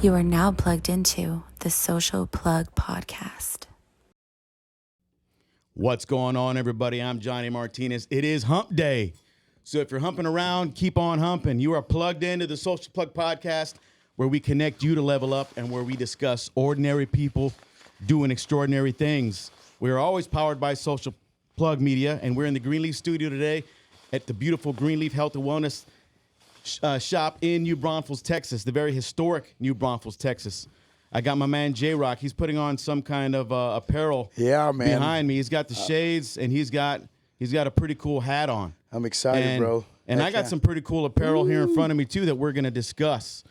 You are now plugged into the Social Plug Podcast. What's going on, everybody? I'm Johnny Martinez. It is hump day. So if you're humping around, keep on humping. You are plugged into the Social Plug Podcast, where we connect you to level up and where we discuss ordinary people doing extraordinary things. We're always powered by Social Plug Media, and we're in the Greenleaf studio today at the beautiful Greenleaf Health and Wellness shop in New Braunfels, Texas, the very historic New Braunfels, Texas. I got my man J-Rock. He's putting on some kind of apparel behind me. He's got the shades, and he's got a pretty cool hat on. I'm excited, bro. And I got some pretty cool apparel here in front of me, too, that we're going to discuss.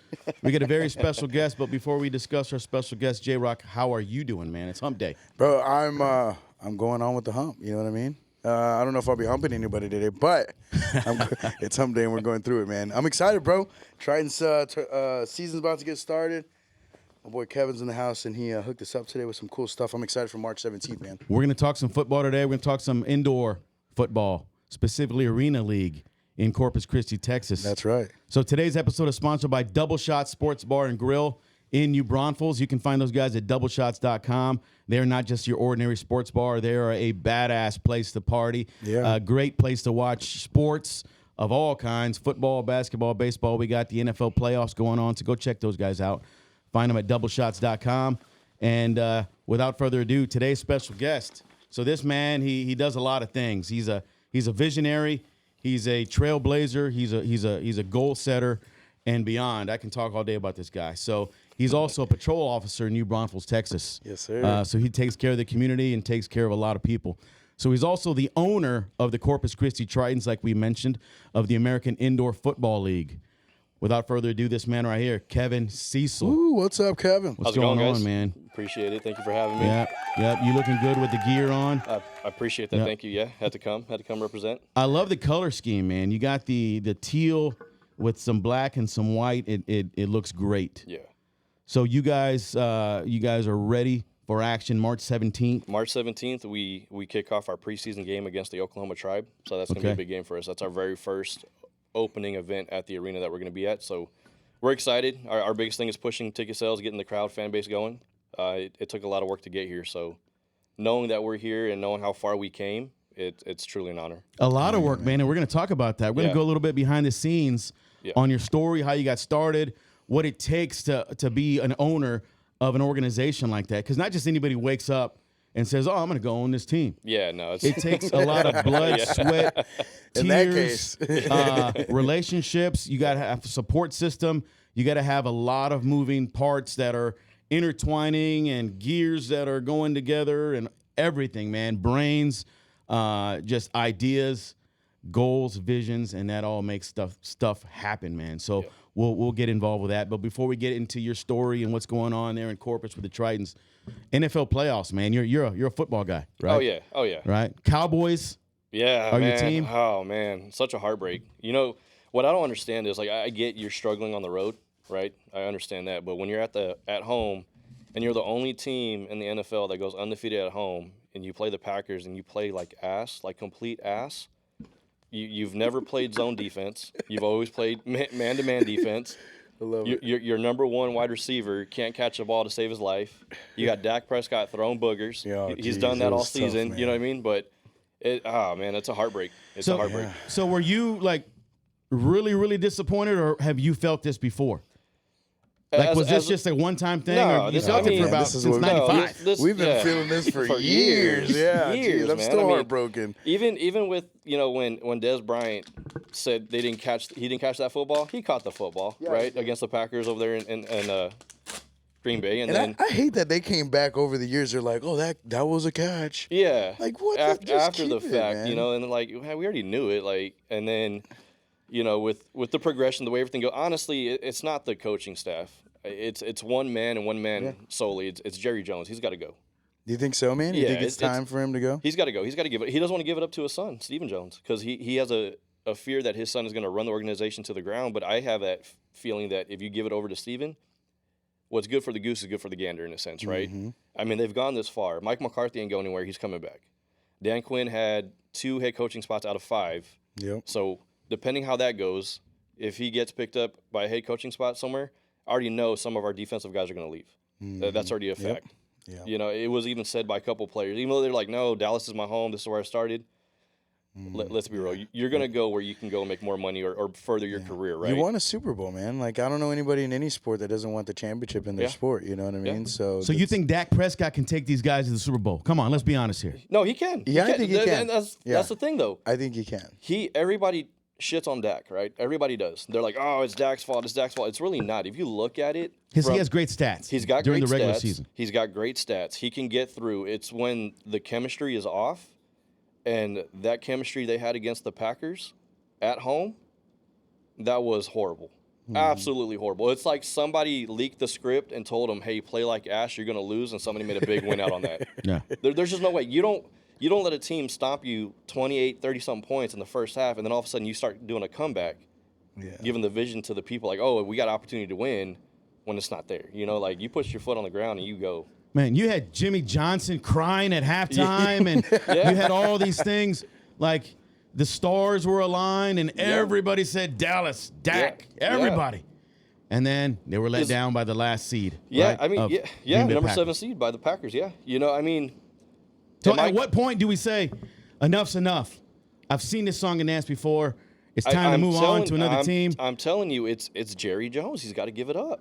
We got a very special guest, but before we discuss our special guest, J-Rock, how are you doing, man? It's hump day. Bro, I'm going on with the hump. You know what I mean? I don't know if I'll be humping anybody today, but it's hump day and we're going through it, man. I'm excited, bro. Triton's season's about to get started. My boy Kevin's in the house, and he hooked us up today with some cool stuff. I'm excited for March 17th, man. We're going to talk some football today. We're going to talk some indoor football, specifically Arena League in Corpus Christi, Texas. That's right. So today's episode is sponsored by Double Shot Sports Bar and Grill in New Braunfels. You can find those guys at doubleshots.com. They're not just your ordinary sports bar. They are a badass place to party. Yeah. A great place to watch sports of all kinds, football, basketball, baseball. We got the NFL playoffs going on, so go check those guys out. Find them at doubleshots.com. And without further ado, today's special guest. So this man, he does a lot of things. He's a visionary. He's a trailblazer. He's a goal setter and beyond. I can talk all day about this guy. So he's also a patrol officer in New Braunfels, Texas. Yes, sir. So he takes care of the community and takes care of a lot of people. So he's also the owner of the Corpus Christi Tritons, like we mentioned, of the American Indoor Football League. Without further ado, this man right here, Kevin Cecil. Ooh, what's up, Kevin? What's going on, guys? man? Appreciate it. Thank you for having me. Yep. You looking good with the gear on. I appreciate that. Yep. Thank you. Yeah, had to come represent. I love the color scheme, man. You got the teal with some black and some white. It looks great. Yeah. So you guys are ready for action March 17th. March 17th, we kick off our preseason game against the Oklahoma Tribe. So that's going to be a big game for us. That's our very first opening event at the arena that we're going to be at. So we're excited. Our biggest thing is pushing ticket sales, getting the crowd fan base going. It took a lot of work to get here. So knowing that we're here and knowing how far we came, it's truly an honor. A lot of work, man, and we're going to talk about that. We're going to go a little bit behind the scenes on your story, how you got started, what it takes to be an owner of an organization like that. Because not just anybody wakes up and says, I'm going to go own this team. Yeah, no. It takes a lot of blood, sweat, tears, In that case. relationships. You got to have a support system. You got to have a lot of moving parts that are intertwining and gears that are going together and everything, man. Brains, just ideas, goals, visions, and that all makes stuff happen, man. So we'll get involved with that. But before we get into your story and what's going on there in Corpus with the Tritons, NFL playoffs, man. You're a football guy, right? Oh yeah. Right? Cowboys. Yeah, Are man. your team? Oh man, such a heartbreak. You know what I don't understand is, like, I get you're struggling on the road, right? I understand that, but when you're at home and you're the only team in the NFL that goes undefeated at home, and you play the Packers and you play like complete ass. You've never played zone defense. You've always played man-to-man defense. I love it. Your number one wide receiver can't catch a ball to save his life. You got Dak Prescott throwing boogers. He's done that all season. Tough, you know what I mean? But it's a heartbreak. It's a heartbreak. So were you like really, really disappointed, or have you felt this before? Like, was this just a one-time thing, or you felt it for about since '95? We've been feeling this for years. Yeah, years, I'm still heartbroken. Even with when Des Bryant said he didn't catch that football, he caught the football right against the Packers over there in Green Bay, and then I hate that they came back over the years. They're like, oh, that was a catch. Yeah, like what? After the fact, and like we already knew it, like, and then. With the progression, the way everything goes, honestly, it's not the coaching staff. It's one man and one man solely. It's Jerry Jones. He's got to go. Do you think so, man? You think it's time for him to go? He's got to go. He's got to give it. He doesn't want to give it up to his son, Stephen Jones, because he has a fear that his son is going to run the organization to the ground. But I have that feeling that if you give it over to Stephen, what's good for the goose is good for the gander in a sense, right? Mm-hmm. I mean, they've gone this far. Mike McCarthy ain't going anywhere. He's coming back. Dan Quinn had 2 head coaching spots out of 5. Yep. So depending how that goes, if he gets picked up by a head coaching spot somewhere, I already know some of our defensive guys are going to leave. That's already a fact. Yeah. You know, it was even said by a couple players, even though they're like, no, Dallas is my home. This is where I started. Let's be real. You're going to go where you can go make more money or further your career, right? You want a Super Bowl, man. Like, I don't know anybody in any sport that doesn't want the championship in their sport. You know what I mean? So you think Dak Prescott can take these guys to the Super Bowl? Come on, let's be honest here. No, he can. Yeah, I think he can. And that's the thing, though. I think he can. Everybody shits on Dak, right? Everybody does. They're like, oh, it's Dak's fault. It's Dak's fault. It's really not. If you look at it, He has great stats. He's got during great the regular stats. season. He's got great stats. He can get through. It's when the chemistry is off, and that chemistry they had against the Packers at home, that was horrible. Absolutely horrible. It's like somebody leaked the script and told him, hey, play like Ash, you're going to lose, and somebody made a big win out on that. Yeah. There's just no way. You don't let a team stomp you 28, 30-something points in the first half, and then all of a sudden you start doing a comeback, giving the vision to the people like, oh, we got an opportunity to win when it's not there. You know, like you put your foot on the ground and you go. Man, you had Jimmy Johnson crying at halftime, and you had all these things. Like, the stars were aligned, and everybody said Dallas, Dak, everybody. And then they were let down by the last seed. Yeah, right, I mean, number 7 seed by the Packers, You know, I mean. So at what point do we say, enough's enough? I've seen this song and dance before. It's time to move on to another team. I'm telling you, it's Jerry Jones. He's got to give it up.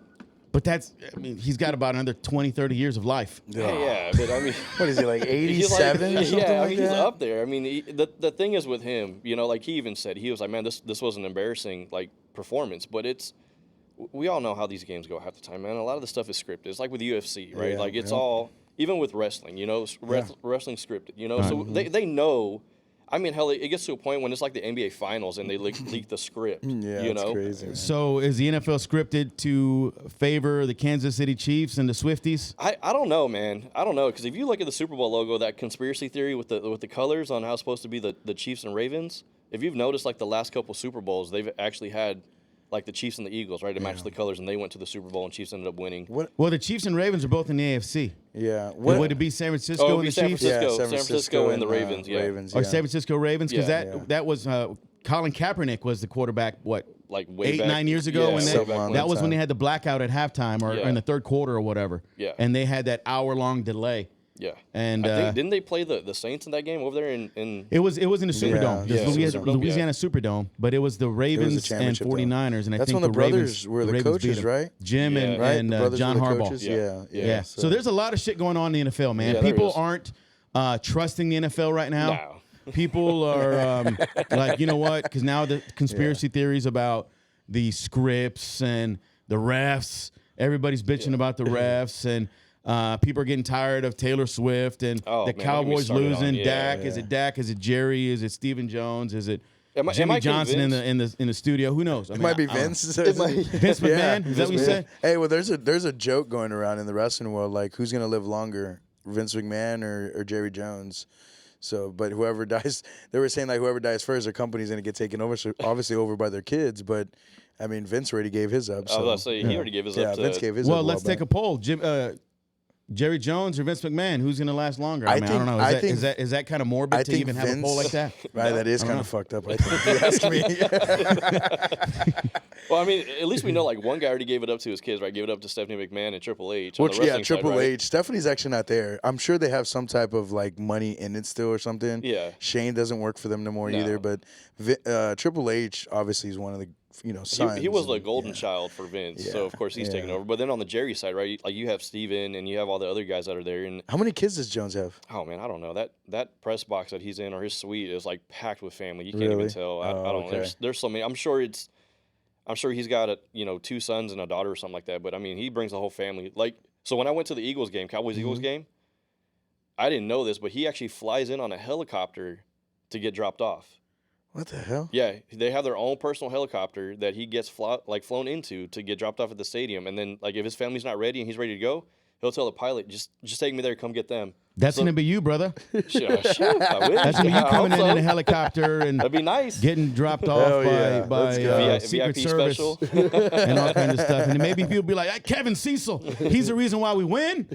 But he's got about another 20, 30 years of life. Yeah, but I mean. What is he, like 87 or something like he's that? up there. I mean, the thing is with him, you know, like he even said, he was like, man, this was an embarrassing, like, performance. But we all know how these games go half the time, man. A lot of the stuff is scripted. It's like with UFC, right? Yeah, like, it's all, even with wrestling, you know, wrestling scripted, you know. So they know. I mean, hell, it gets to a point when it's like the NBA Finals and they leak the script. Yeah, you it's know? crazy. Man. So is the NFL scripted to favor the Kansas City Chiefs and the Swifties? I don't know, man. I don't know, because if you look at the Super Bowl logo, that conspiracy theory with the colors on how it's supposed to be the Chiefs and Ravens, if you've noticed, like the last couple Super Bowls, they've actually had like the Chiefs and the Eagles, right? To match the colors, and they went to the Super Bowl, and Chiefs ended up winning. Well, the Chiefs and Ravens are both in the AFC. Yeah. Would it be San Francisco and the San Chiefs? Francisco, San Francisco and the Ravens, Or San Francisco Ravens? Because Yeah. that was Colin Kaepernick was the quarterback, like way 9 years ago? Yeah, when way back that was when they had the blackout at halftime or in the third quarter or whatever. Yeah. And they had that hour-long delay. Yeah. And I think, didn't they play the Saints in that game over there in It was in the Superdome. Yeah, Louisiana Superdome, but it was the Ravens and championship, 49ers, and I That's think when the Ravens brothers were the Ravens beat coaches, them. right? Jim and Right? The brothers John were the Harbaugh. coaches? Yeah. Yeah. So there's a lot of shit going on in the NFL, man. Yeah, there People is. aren't trusting the NFL right now. No. People are like, you know what? Because now the conspiracy theories about the scripts and the refs, everybody's bitching about the refs, and people are getting tired of Taylor Swift and the Cowboys losing. Dak, is it Dak? Is it Jerry? Is it Stephen Jones? Is it Jimmy Johnson in the studio? Who knows? I mean, It might be Vince. Vince McMahon? Is that what you said? Hey, well, there's a joke going around in the wrestling world, like who's gonna live longer, Vince McMahon or Jerry Jones? So, but whoever dies, they were saying like whoever dies first, their company's gonna get taken over, so obviously over by their kids. But I mean, Vince already gave his up. So, I was about to say, he already gave his up. Vince gave his Well, up. let's take a poll. Jerry Jones or Vince McMahon? Who's going to last longer? I don't know. Is that kind of morbid to even have a poll like that? Right, that is kind of fucked up. I think. If you ask me. Well, I mean, at least we know like one guy already gave it up to his kids, right? Gave it up to Stephanie McMahon and Triple H. Which, Triple side, right? H. Stephanie's actually not there. I'm sure they have some type of like money in it still or something. Yeah. Shane doesn't work for them no more either. But Triple H obviously is one of the sons. He was the golden child for Vince, so of course he's taking over. But then on the Jerry side, right? Like you have Steven and you have all the other guys that are there. And how many kids does Jones have? Oh man, I don't know. That press box that he's in or his suite is like packed with family. You can't even tell. I don't know. There's so many. I'm sure he's got 2 sons and a daughter or something like that. But I mean, he brings the whole family. Like, so when I went to the Eagles game, Cowboys-Eagles game, I didn't know this, but he actually flies in on a helicopter to get dropped off. What the hell? Yeah, they have their own personal helicopter that he gets flown into to get dropped off at the stadium. And then, like, if his family's not ready and he's ready to go, he'll tell the pilot, just take me there, come get them. That's going to be you, brother. Sure, I wish. That's going to be you I coming hope in so. a helicopter and That'd be nice. getting dropped off Hell yeah. by Let's go. Secret VIP Service special. and all kinds of stuff. And then maybe people be like, hey, Kevin Cecil, he's the reason why we win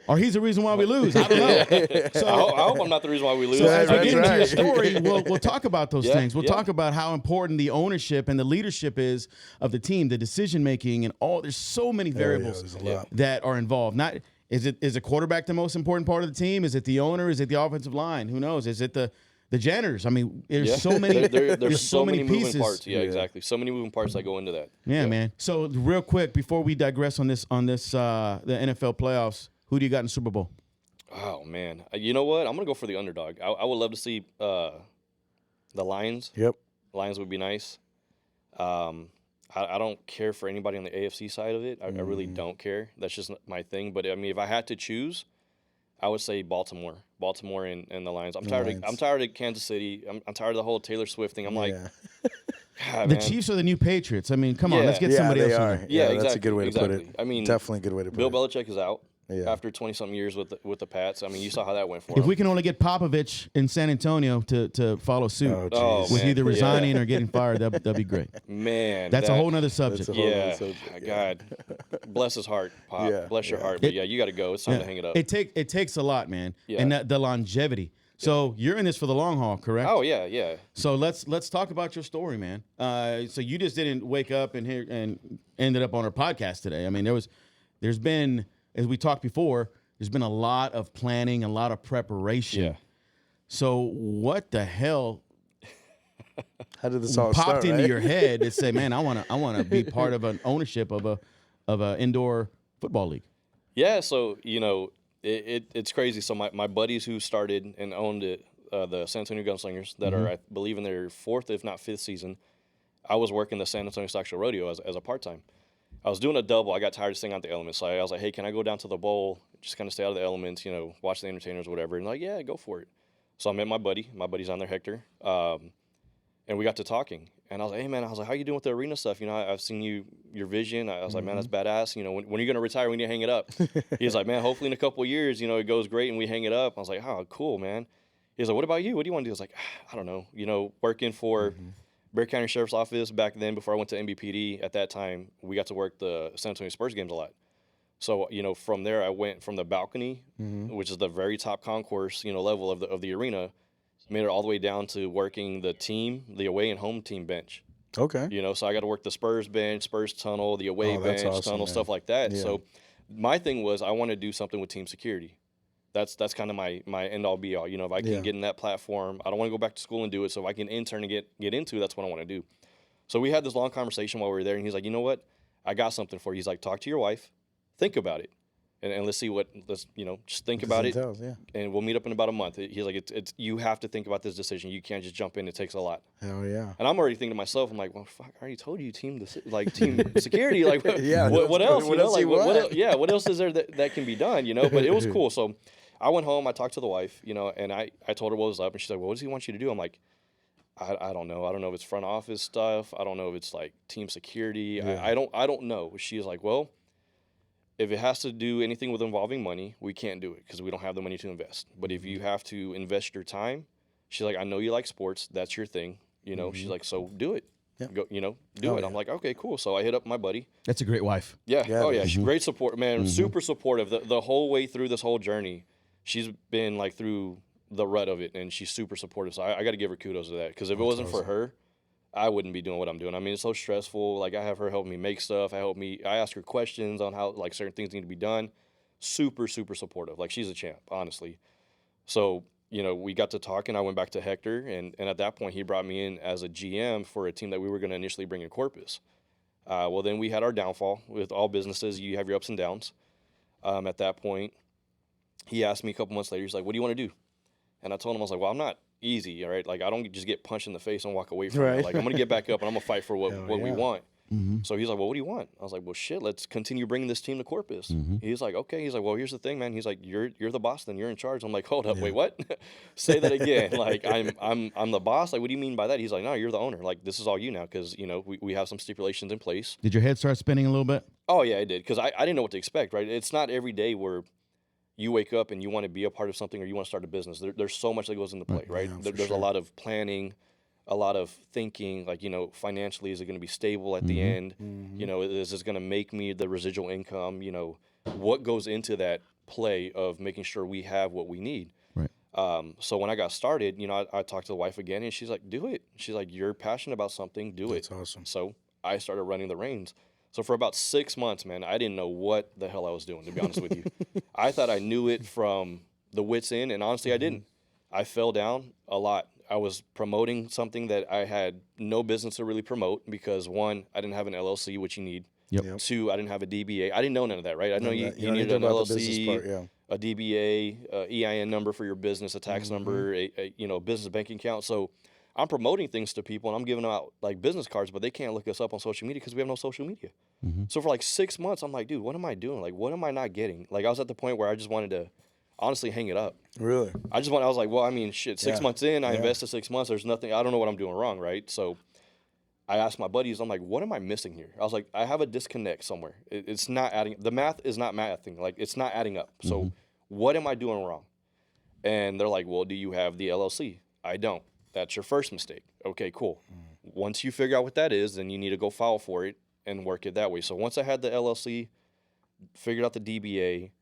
or he's the reason why we lose. I don't know. So, I hope I'm not the reason why we lose. so as we That's get into your right. story, we'll talk about those Yeah, things. We'll yeah. talk about how important the ownership and the leadership is of the team, the decision making, and all. There's so many variables there's a lot. that are involved. Not is a quarterback the most important part of the team? Is it the owner? Is it the offensive line? Who knows? Is it the janitors? I mean, there's so many. There's so many pieces. moving parts. Yeah, exactly. So many moving parts that go into that. Yeah, man. So real quick before we digress on this the NFL playoffs, who do you got in the Super Bowl? Oh man, you know what? I'm gonna go for the underdog. I would love to see the Lions. Yep. Lions would be nice. I don't care for anybody on the AFC side of it. I really don't care. That's just my thing. But I mean, if I had to choose, I would say Baltimore and the Lions. I'm tired of Kansas City. I'm tired of the whole Taylor Swift thing. I'm like, God, The man. Chiefs are the new Patriots. I mean, come on, Yeah. let's get Yeah, somebody they else in are. there. Yeah, That's a exactly, good way to put it. exactly. I mean, Definitely a good way to put Bill it. Belichick is out Yeah. after 20-something years with the Pats. I mean, you saw how that went for If him. we can only get Popovich in San Antonio to follow suit Oh, with man. either Yeah. resigning or getting fired, that'd be great. Man, That's a whole nother subject. That's a whole Yeah, other subject, God, bless his heart, Pop. Yeah, Bless your yeah. heart. But yeah, you got to go. It's time to hang it up. It takes a lot, man. Yeah. And the longevity. So you're in this for the long haul, correct? Oh yeah, yeah. So let's talk about your story, man. So you just didn't wake up and ended up on our podcast today. I mean, there's been, as we talked before, there's been a lot of planning, a lot of preparation. Yeah. So what the hell How did this all popped start? into right? your head to say, man, I wanna be part of an ownership of a indoor football league? Yeah, so it's crazy. So my buddies who started and owned it, the San Antonio Gunslingers, that are I believe in their 4th, if not 5th season. I was working the San Antonio Stock Show Rodeo as a part-time. I was doing a double. I got tired of staying out the elements, so I was like, hey, can I go down to the bowl, just kind of stay out of the elements, watch the entertainers, whatever. And like, yeah, go for it. So I met my buddy. My buddy's on there, Hector, and we got to talking. And I was like, hey man, how you doing with the arena stuff? I've seen your vision. I was like, man, that's badass. When are you gonna retire? We need to hang it up. He's like, man, hopefully in a couple of years, it goes great and we hang it up. I was like, oh, cool, man. He's like, what about you? What do you want to do? I was like, I don't know. Working for Bexar County Sheriff's Office back then, before I went to NBPD. At that time, we got to work the San Antonio Spurs games a lot. So from there, I went from the balcony, which is the very top concourse, level of the arena. Made it all the way down to working the team, the away and home team bench. Okay. So I got to work the Spurs bench, Spurs tunnel, the away that's bench, awesome, tunnel, man. stuff like that. Yeah. So my thing was I want to do something with team security. That's kind of my end all be all. If I can get in that platform, I don't want to go back to school and do it. So if I can intern and get into it, that's what I want to do. So we had this long conversation while we were there, and he's like, you know what? I got something for you. He's like, talk to your wife, think about it. And let's see just think about it, Entails, yeah. and we'll meet up in about a month. He's like, it's you have to think about this decision. You can't just jump in. It takes a lot. Hell yeah. And I'm already thinking to myself, I'm like, well, fuck, I already told you team security. Like, Yeah, what else? what else you want? What else is there that can be done? But it was cool. So I went home. I talked to the wife, and I told her what was up, and she's like, well, what does he want you to do? I'm like, I don't know. I don't know if it's front office stuff. I don't know if it's like team security. Yeah. I don't know. She's like, well, if it has to do anything with involving money, we can't do it because we don't have the money to invest. But if you have to invest your time, she's like, I know you like sports. That's your thing. She's like, so do it. Yeah. Go, do Oh, it. yeah. I'm like, okay, cool. So I hit up my buddy. That's a great wife. Yeah. Yeah, Oh, yeah. man. She's great support, man. Super supportive. The whole way through this whole journey, she's been like through the rut of it, and she's super supportive. So I got to give her kudos to that because if it wasn't for her, I wouldn't be doing what I'm doing. I mean, it's so stressful. Like, I have her help me make stuff. I ask her questions on how, like, certain things need to be done. Super, super supportive. Like, she's a champ, honestly. So, we got to talking. I went back to Hector, and at that point, he brought me in as a GM for a team that we were going to initially bring in Corpus. Well, then we had our downfall. With all businesses, you have your ups and downs. At that point, he asked me a couple months later, he's like, what do you want to do? And I told him, I was like, well, I'm not easy, all right? Like, I don't just get punched in the face and walk away from it. Like, I'm going to get back up and I'm going to fight for what we want. So he's like, well, what do you want? I was like, well, shit, let's continue bringing this team to Corpus. He's like, okay. He's like, well, here's the thing, man. He's like, you're the boss, then you're in charge. I'm like, hold up, wait, what? Say that again. Like, I'm the boss. Like, what do you mean by that? He's like, no, you're the owner. Like, this is all you now because, we have some stipulations in place. Did your head start spinning a little bit? Oh, yeah, it did because I didn't know what to expect, right? It's not every day where you wake up and you want to be a part of something or you want to start a business, there's so much that goes into play, right? Yeah, There's a lot of planning, a lot of thinking, like, financially, is it going to be stable at the end? Is this going to make me the residual income? What goes into that play of making sure we have what we need? Right. So when I got started, I talked to the wife again, and she's like, do it. She's like, you're passionate about something, do it. That's awesome. So I started running the reins. So for about 6 months, man, I didn't know what the hell I was doing, to be honest with you. I thought I knew it from the wits in, and honestly, I didn't. I fell down a lot. I was promoting something that I had no business to really promote because, one, I didn't have an LLC, which you need. Yep. Two, I didn't have a DBA. I didn't know none of that, right? I know you don't needed need an to know about the business LLC, part, yeah. a DBA, EIN number for your business, a tax number, a business banking account. So I'm promoting things to people, and I'm giving out like business cards, but they can't look us up on social media because we have no social media. So for like 6 months, I'm like, dude, what am I doing? Like, what am I not getting? Like, I was at the point where I just wanted to honestly hang it up. Really? I was like, well, I mean, shit, 6 Yeah. months in, I invested 6 months. There's nothing, I don't know what I'm doing wrong, right? So I asked my buddies, I'm like, what am I missing here? I was like, I have a disconnect somewhere. It's not adding, the math is not mathing. Like, it's not adding up. So what am I doing wrong? And they're like, well, do you have the LLC? I don't. That's your first mistake. Okay, cool. Once you figure out what that is, then you need to go file for it and work it that way. So once I had the LLC, figured out the DBA,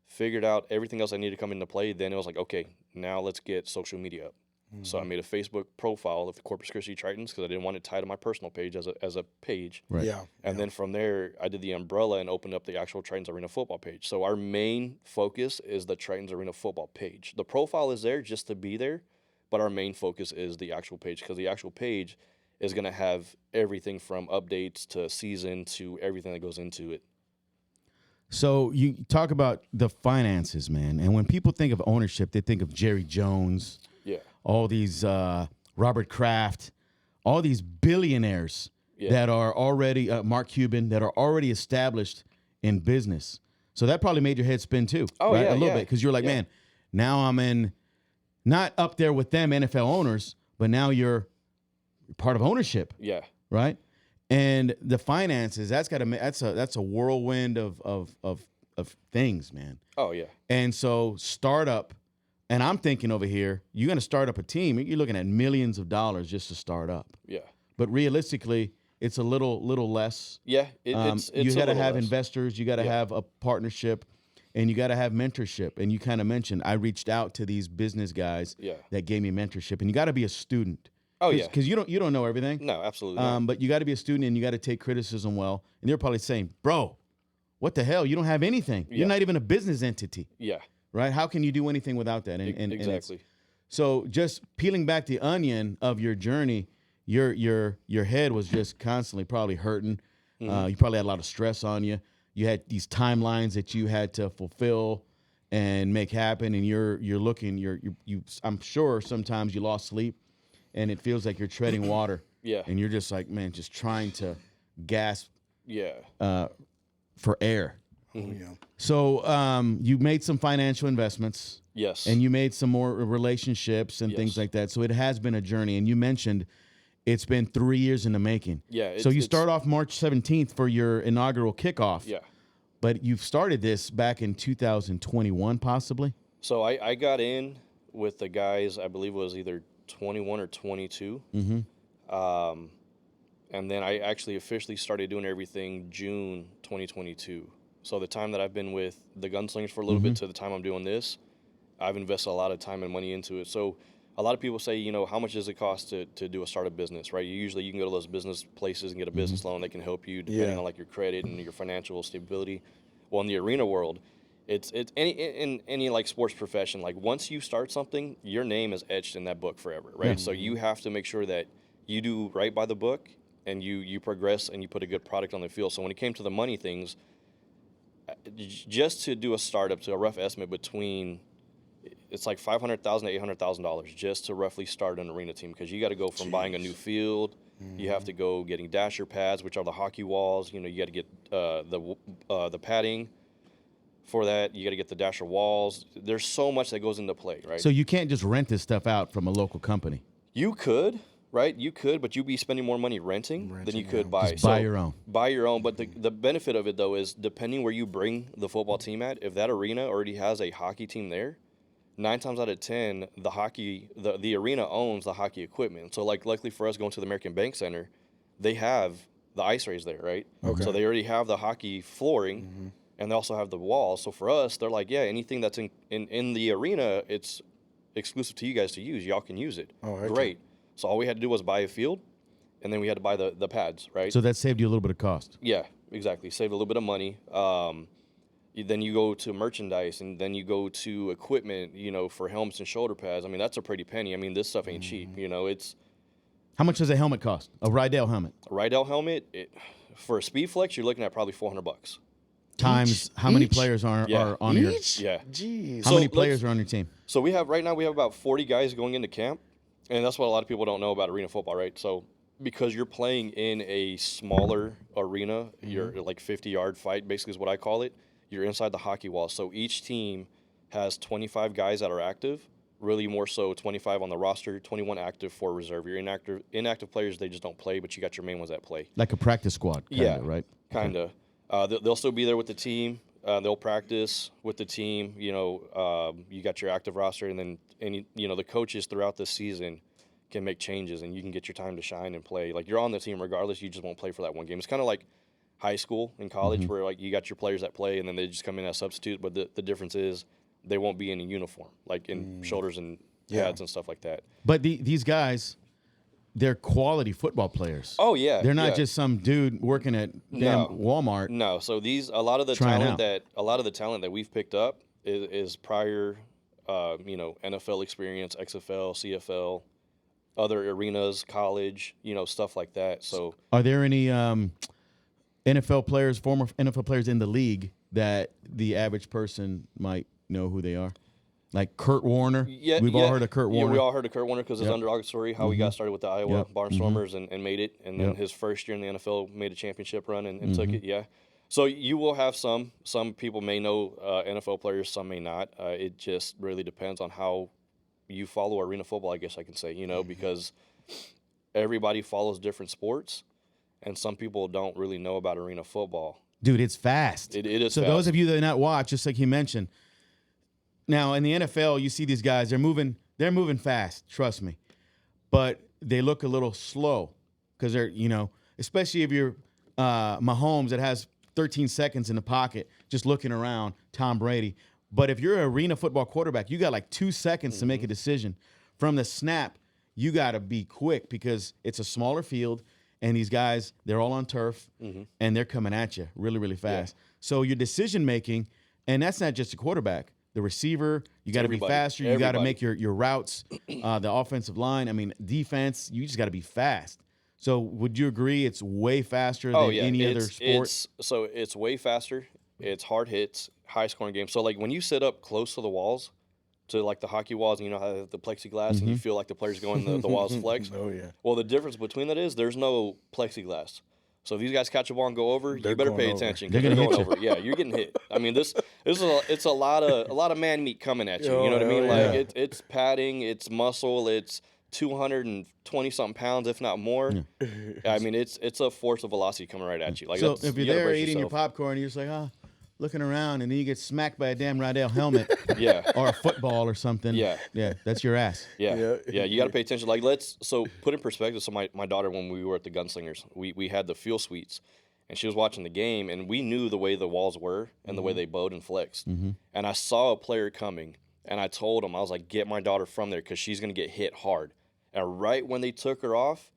figured out everything else I needed to come into play, then it was like, okay, now let's get social media up. So I made a Facebook profile of the Corpus Christi Tritons because I didn't want it tied to my personal page as a page. Right. Yeah. And then from there, I did the umbrella and opened up the actual Tritons Arena football page. So our main focus is the Tritons Arena football page. The profile is there just to be there, but our main focus is the actual page because the actual page is going to have everything from updates to season to everything that goes into it. So you talk about the finances, man. And when people think of ownership, they think of Jerry Jones, Yeah. all these Robert Kraft, all these billionaires that are already, Mark Cuban, that are already established in business. So that probably made your head spin too. Oh, right? yeah, a little yeah. bit. Because you're like, man, now I'm in, not up there with them NFL owners, but now you're part of ownership, Yeah. right? And the finances, that's a whirlwind of things, man. Oh, yeah. And so startup, and I'm thinking over here, you're going to start up a team. You're looking at millions of dollars just to start up. Yeah. But realistically, it's a little less. Yeah. It's you a got to little have less. investors. You got to have a partnership, and you got to have mentorship. And you kind of mentioned I reached out to these business guys that gave me mentorship, and you got to be a student. Oh, yeah. Because you don't know everything. No, absolutely not. But you got to be a student, and you got to take criticism well. And they're probably saying, bro, what the hell? You don't have anything. Yeah. You're not even a business entity, Yeah. right? How can you do anything without that? And Exactly. so just peeling back the onion of your journey, your head was just constantly probably hurting. You probably had a lot of stress on you. You had these timelines that you had to fulfill and make happen, and you're looking. I'm sure sometimes you lost sleep, and it feels like you're treading water. Yeah. And you're just like, man, just trying to gasp Yeah. for air. Oh, yeah. So you made some financial investments. Yes. And you made some more relationships and things Yes. like that. So it has been a journey. And you mentioned it's been 3 years in the making. Yeah, So you it's- start off March 17th for your inaugural kickoff. Yeah. But you've started this back in 2021, possibly? So I got in with the guys, I believe it was either 21 or 22. And then I actually officially started doing everything June 2022. So the time that I've been with the Gunslingers for a little bit to the time I'm doing this, I've invested a lot of time and money into it. So a lot of people say, how much does it cost to do a startup business, right? Usually you can go to those business places and get a business loan that can help you depending on like your credit and your financial stability. Well, in the arena world, it's any like sports profession, like once you start something, your name is etched in that book forever, right? Yeah. So you have to make sure that you do right by the book and you progress and you put a good product on the field. So when it came to the money things, just to do a startup, to a rough estimate between, it's like $500,000 to $800,000 just to roughly start an arena team, because you got to go from buying a new field, you have to go getting dasher pads, which are the hockey walls. You got to get the padding for that. You got to get the dasher walls. There's so much that goes into play, right? So you can't just rent this stuff out from a local company. You could, right? You could, but you'd be spending more money renting than you could buy. Just buy your own. Buy your own. But the benefit of it, though, is depending where you bring the football team at, if that arena already has a hockey team there, 9 times out of 10, the arena owns the hockey equipment. So, like, luckily for us going to the American Bank Center, they have the ice rays there, right? Okay. So they already have the hockey flooring, and they also have the walls. So for us, they're like, yeah, anything that's in the arena, it's exclusive to you guys to use. Y'all can use it. Oh, okay. Great. So all we had to do was buy a field, and then we had to buy the pads, right? So that saved you a little bit of cost. Yeah, exactly. Saved a little bit of money. Then you go to merchandise, and then you go to equipment, for helmets and shoulder pads. I mean, that's a pretty penny. I mean, this stuff ain't cheap. It's How much does a helmet cost? A Rydell helmet a Rydell helmet. For a Speed Flex, you're looking at probably $400. times how many Each? players are on your Yeah. Jeez. how So many let's- players are on your team? So we have about 40 guys going into camp, and that's what a lot of people don't know about arena football, right? So because you're playing in a smaller arena, you're like 50-yard fight, basically is what I call it. You're inside the hockey wall. So each team has 25 guys that are active, really more so 25 on the roster, 21 active, 4 reserve. Your inactive players, they just don't play, but you got your main ones that play. Like a practice squad, kinda, right? Kind of. They'll still be there with the team. They'll practice with the team. You got your active roster, and then the coaches throughout the season can make changes, and you can get your time to shine and play. Like, you're on the team regardless. You just won't play for that one game. It's kind of like high school and college, where like you got your players that play, and then they just come in as substitute. But the difference is they won't be in a uniform, like in shoulders and pads and stuff like that. But these guys, they're quality football players. Oh yeah, They're not yeah. just some dude working at damn Walmart. No, so a lot of the Trying talent out. that we've picked up is prior, NFL experience, XFL, CFL, other arenas, college, stuff like that. So Are there any NFL players, former NFL players in the league that the average person might know who they are? Like Kurt Warner. We've all heard of Kurt Warner. Yeah, we all heard of Kurt Warner because his Yep. underdog story, how he got started with the Iowa Yep. Barnstormers and made it, and then Yep. his first year in the NFL made a championship run and took it. Yeah. So you will have some people may know NFL players, some may not. It just really depends on how you follow arena football, I guess I can say, because everybody follows different sports, and some people don't really know about arena football. Dude, it's fast. It is So fast. those of you that did not watch, just like he mentioned, now in the NFL, you see these guys, they're moving fast, trust me. But they look a little slow because they're, especially if you're Mahomes that has 13 seconds in the pocket just looking around, Tom Brady. But if you're an arena football quarterback, you got like 2 seconds to make a decision. From the snap, you got to be quick because it's a smaller field, and these guys, they're all on turf, and they're coming at you really, really fast. So your decision-making, and that's not just a quarterback. The receiver, you got to be everybody. faster. You got to Everybody. make your routes. The offensive line, defense, you just got to be fast. So would you agree it's way faster than any other sport? It's way faster. It's hard hits, high scoring games. So like when you sit up close to the walls, to like the hockey walls, and how they have the plexiglass, and you feel like the players going, the walls flex. Oh yeah. Well, the difference between that is there's no plexiglass. So if these guys catch a ball and go over, They're you better going pay over. attention. They're 'Cause gonna they're hit going over. Yeah, you're getting hit. It's a lot of man meat coming at you. You know what I mean? Oh, Like yeah. it's padding, it's muscle, it's 220 something pounds, if not more. It's a force of velocity coming right at you. Like So that's, if you're you gotta there brace eating yourself. your popcorn, you're just like, looking around, and then you get smacked by a damn Rydell helmet Yeah. or a football or something. Yeah. Yeah, that's your ass. Yeah, Yeah. you got to pay attention. Like, so put in perspective. So my daughter, when we were at the Gunslingers, we had the fuel suites, and she was watching the game, and we knew the way the walls were and the way they bowed and flexed. And I saw a player coming, and I told him, I was like, get my daughter from there because she's gonna get hit hard. And right when they took her off,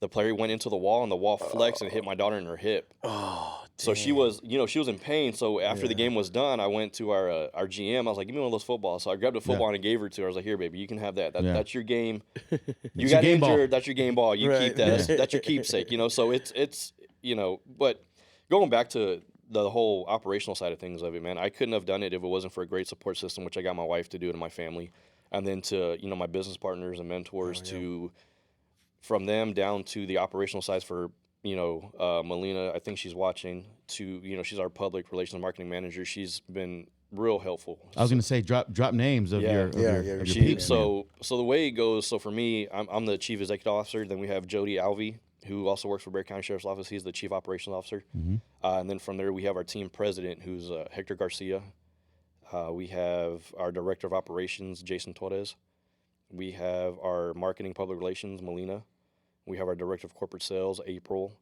the player went into the wall, and the wall flexed and hit my daughter in her hip. Oh, So she was in pain. So after the game was done, I went to our GM. I was like, give me one of those footballs. So I grabbed a football and I gave her to her. I was like, here, baby, you can have that. That's your game. You got game ball. injured. That's your game ball. You Right. keep that. That's your keepsake. So it's but going back to the whole operational side of things of it, man, I couldn't have done it if it wasn't for a great support system, which I got my wife to do it and my family. And then to, my business partners and mentors to, from them down to the operational sides for, Melina, I think she's watching, to, she's our public relations marketing manager. She's been real helpful. I was going to say drop names of your peeps, so the way it goes. So for me, I'm the chief executive officer. Then we have Jody Alvey, who also works for Bexar County Sheriff's Office. He's the chief operations officer. And then from there, we have our team president, who's Hector Garcia. We have our director of operations, Jason Torres. We have our marketing public relations, Melina. We have our director of corporate sales, April.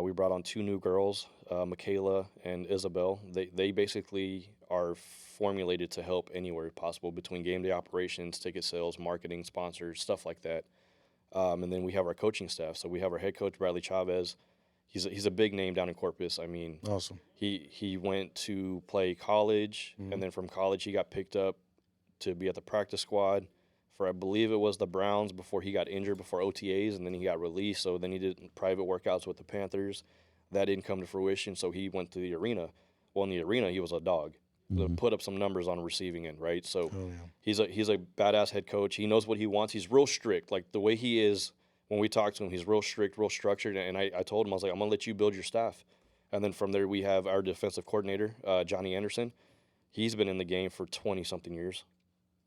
We brought on 2 new girls, Michaela and Isabel. They basically are formulated to help anywhere possible between game day operations, ticket sales, marketing, sponsors, stuff like that. And then we have our coaching staff. So we have our head coach, Bradley Chavez. He's a big name down in Corpus. I mean, awesome. He went to play college, and then from college he got picked up to be at the practice squad for, I believe it was the Browns, before he got injured before OTAs, and then he got released. So then he did private workouts with the Panthers. That didn't come to fruition, so he went to the arena. Well, in the arena, he was a dog. Put up some numbers on receiving end, right? So he's a badass head coach. He knows what he wants. He's real strict. Like the way he is when we talk to him, he's real strict, real structured. And I told him, I was like, I'm going to let you build your staff. And then from there, we have our defensive coordinator, Johnny Anderson. He's been in the game for 20-something years.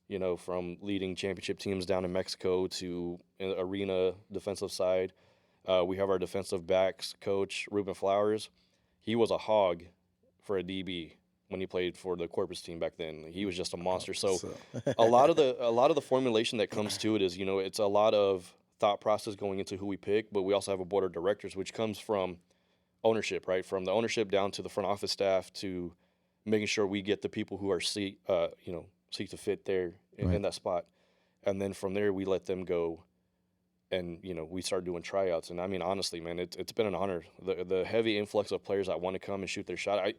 You know, from leading championship teams down in Mexico to arena defensive side. We have our defensive backs coach, Ruben Flowers. He was a hog for a DB when he played for the Corpus team back then. He was just a monster. So a lot of the formulation that comes to it is, you know, it's a lot of thought process going into who we pick, but we also have a board of directors, which comes from ownership, right? From the ownership down to the front office staff to making sure we get the people who are seek to fit there in that spot. And then from there, we let them go and, you know, we start doing tryouts. And I mean, honestly, man, it's been an honor. The heavy influx of players that want to come and shoot their shot.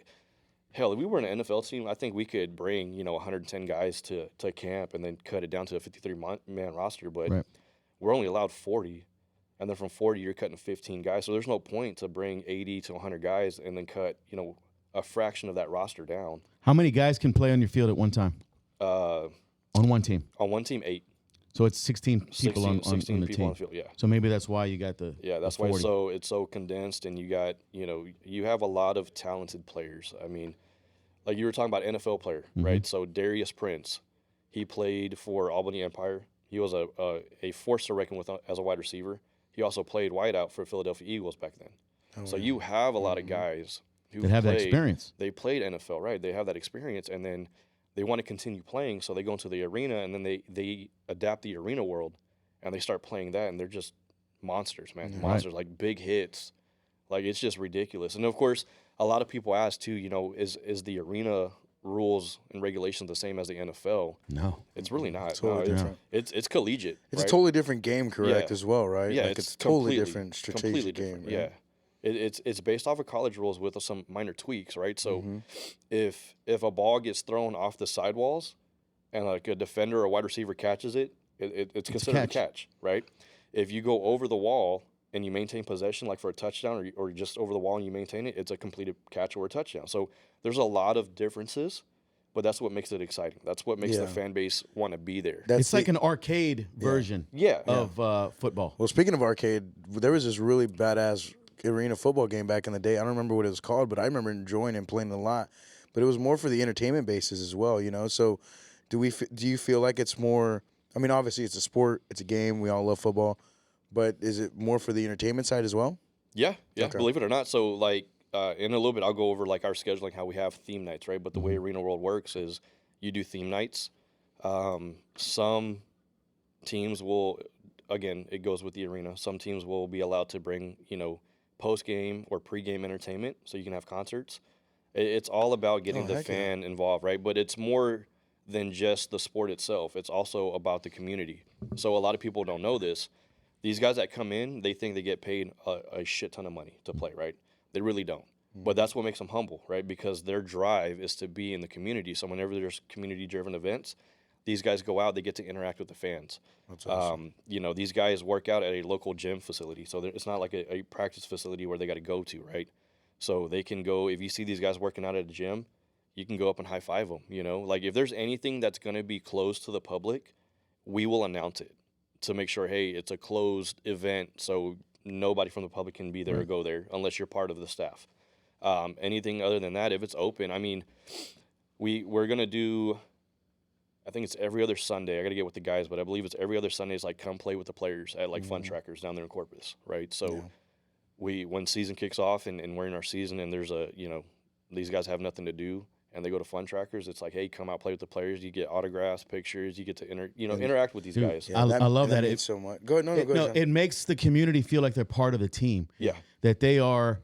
Hell, if we were an NFL team, I think we could bring, 110 guys to camp and then cut it down to a 53-man roster. But we're only allowed 40. And then from 40, you're cutting 15 guys. So there's no point to bring 80 to 100 guys and then cut, a fraction of that roster down. How many guys can play on your field at one time? On one team? On one team, 8. So it's 16 people on the people team. On the field, yeah. So maybe that's why you got the that's the why 40. it's so condensed, and you got you have a lot of talented players. I mean, like you were talking about NFL player, right? So Darius Prince, he played for Albany Empire. He was a force to reckon with as a wide receiver. He also played wideout for Philadelphia Eagles back then. So you have a lot of guys who have that experience. They played NFL, right? They have that experience, and then they want to continue playing, so they go into the arena, and then they adapt the arena world, and they start playing that, and they're just monsters, man. Monsters, like big hits. Like, it's just ridiculous. And, of course, a lot of people ask, too, is the arena rules and regulations the same as the NFL? No. It's really not. Totally different. It's collegiate. It's right? a totally different game, correct, as well, right? Yeah, like it's totally different strategic game. Right? Yeah. It's based off of college rules with some minor tweaks, right? So if a ball gets thrown off the sidewalls and like a defender or a wide receiver catches it, it's considered a catch, right? If you go over the wall and you maintain possession, like for a touchdown, or just over the wall and you maintain it, it's a completed catch or a touchdown. So there's a lot of differences, but that's what makes it exciting. That's what makes the fan base want to be there. It's like an arcade version of football. Well, speaking of arcade, there was this really badass arena football game back in the day. I don't remember what it was called, but I remember enjoying and playing a lot. But it was more for the entertainment basis as well, So do you feel like it's more? I mean, obviously it's a sport, it's a game. We all love football, but is it more for the entertainment side as well? Yeah. Okay. Believe it or not. So like in a little bit, I'll go over like our scheduling, how we have theme nights, right? But the way Arena World works is you do theme nights. Some teams will, again, it goes with the arena. Some teams will be allowed to bring, post-game or pre-game entertainment, so you can have concerts. It's all about getting the fan involved, right? But it's more than just the sport itself. It's also about the community. So a lot of people don't know this. These guys that come in, they think they get paid a shit ton of money to play, right? They really don't. But that's what makes them humble, right? Because their drive is to be in the community. So whenever there's community-driven events, these guys go out, they get to interact with the fans. That's awesome. These guys work out at a local gym facility. So it's not like a practice facility where they got to go to, right? So they can go, if you see these guys working out at a gym, you can go up and high-five them, Like if there's anything that's going to be closed to the public, we will announce it to make sure, hey, it's a closed event, so nobody from the public can be there or go there unless you're part of the staff. Anything other than that, if it's open, I mean, we're gonna do. I think it's every other Sunday. I got to get with the guys, but I believe it's every other Sunday. Is like come play with the players at like Fun Trackers down there in Corpus, right? So when season kicks off and we're in our season and there's these guys have nothing to do and they go to Fun Trackers, it's like, hey, come out play with the players. You get autographs, pictures. You get to interact with these guys. I love that. It so much. Go ahead. Go ahead. It makes the community feel like they're part of the team. Yeah. That they are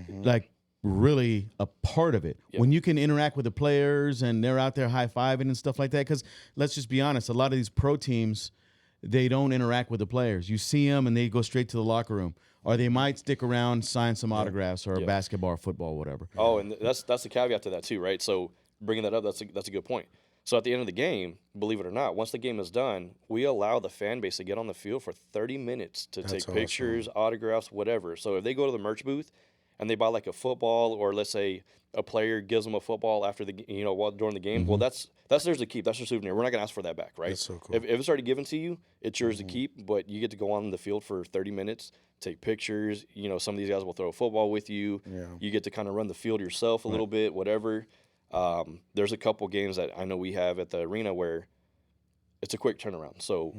like really a part of it. Yeah. When you can interact with the players and they're out there high-fiving and stuff like that, because let's just be honest, a lot of these pro teams, they don't interact with the players. You see them and they go straight to the locker room, or they might stick around, sign some autographs or basketball or football, whatever. Oh, and that's the caveat to that too, right? So bringing that up, that's a good point. So at the end of the game, believe it or not, once the game is done, we allow the fan base to get on the field for 30 minutes to take pictures, autographs, whatever. So if they go to the merch booth and they buy like a football, or let's say a player gives them a football after during the game, well, that's theirs to keep. That's your souvenir. We're not gonna ask for that back, right? That's so cool. If it's already given to you, it's yours to keep. But you get to go on the field for 30 minutes, take pictures. Some of these guys will throw a football with you. Yeah. You get to kind of run the field yourself a little bit, whatever. There's a couple games that I know we have at the arena where it's a quick turnaround. So,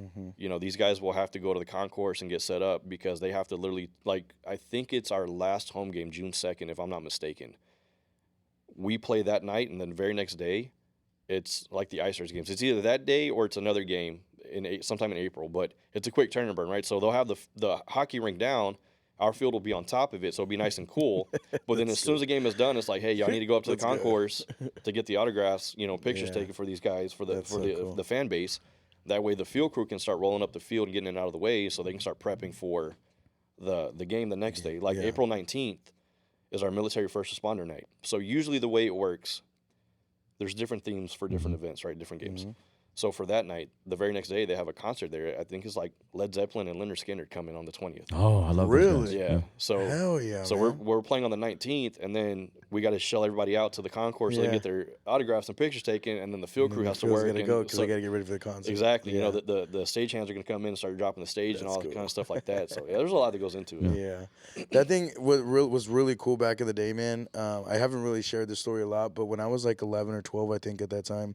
these guys will have to go to the concourse and get set up because they have to literally, I think it's our last home game, June 2nd, if I'm not mistaken. We play that night, and then the very next day, it's like the Icers games. It's either that day or it's another game sometime in April, but it's a quick turn and burn, right? So they'll have the hockey rink down. Our field will be on top of it, so it'll be nice and cool. But then as soon as the game is done, it's like, hey, y'all need to go up to the concourse to get the autographs, pictures taken for these guys, for the fan base. That way the field crew can start rolling up the field and getting it out of the way so they can start prepping for the game the next day. Like April 19th is our military first responder night. So usually the way it works, there's different themes for different events, right? Different games. So for that night, the very next day, they have a concert there. I think it's like Led Zeppelin and Leonard Skinner coming on the 20th. Oh, I love those guys. Yeah. So hell yeah. So we're playing on the 19th, and then we got to shell everybody out to the concourse so they get their autographs and pictures taken, and then the field crew has to work. Got to go because they got to get ready for the concert. Exactly. Yeah. The stagehands are going to come in and start dropping the stage and all that kind of stuff like that. So there's a lot that goes into it. Yeah. That thing was really cool back in the day, man. I haven't really shared this story a lot, but when I was like 11 or 12, I think at that time,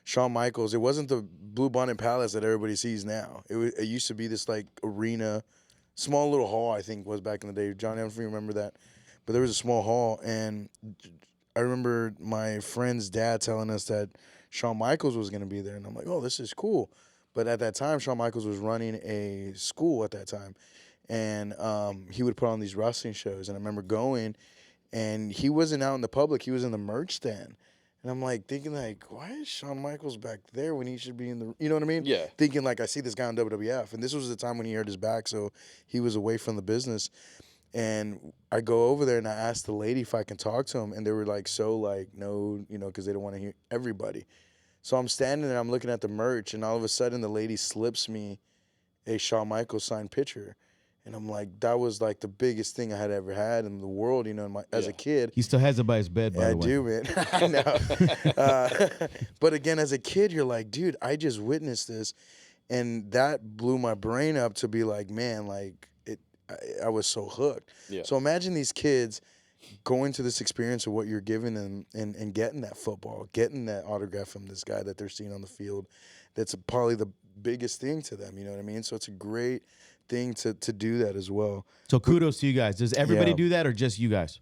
Shawn Michaels, it wasn't the Blue Bonnet Palace that everybody sees now. It used to be this like arena, small little hall, I think was back in the day. Johnny, I don't know if you remember that. But there was a small hall, and I remember my friend's dad telling us that Shawn Michaels was going to be there. And I'm like, oh, this is cool. But at that time, Shawn Michaels was running a school at that time. And he would put on these wrestling shows. And I remember going, and he wasn't out in the public. He was in the merch stand. And I'm like thinking like, why is Shawn Michaels back there when he should be in the, you know what I mean? Yeah. Thinking like, I see this guy on WWF. And this was the time when he hurt his back, so he was away from the business. And I go over there and I asked the lady if I can talk to him. And they were like, no, because they don't want to hear everybody. So I'm standing there, I'm looking at the merch, and all of a sudden the lady slips me a Shawn Michaels signed picture. And I'm like, that was like the biggest thing I had ever had in the world, as a kid. He still has it by his bed, by the way. I do, man. I know. But again, as a kid, you're like, dude, I just witnessed this. And that blew my brain up to be like, man, I was so hooked. Yeah. So imagine these kids going to this experience of what you're giving them and getting that football, getting that autograph from this guy that they're seeing on the field. That's probably the biggest thing to them, you know what I mean? So it's a great thing to do that as well. So kudos to you guys. Does everybody do that or just you guys?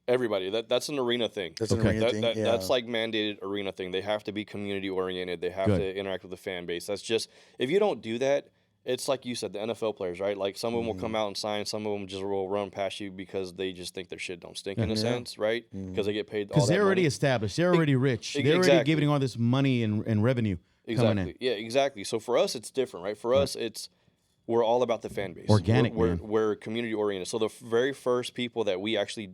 Everybody. That's an arena thing. That's an arena thing. That's like mandated arena thing. They have to be community oriented. They have to interact with the fan base. That's just, if you don't do that, it's like you said, the NFL players, right? Like some of them will come out and sign. Some of them just will run past you because they just think their shit don't stink in a sense, right? Because they get paid all that Because they're already money. established. They're already rich. They're already giving all this money and revenue coming in. Yeah, exactly. So for us, it's different, right? For us, we're all about the fan base. Organic, we're community oriented. So the very first people that we actually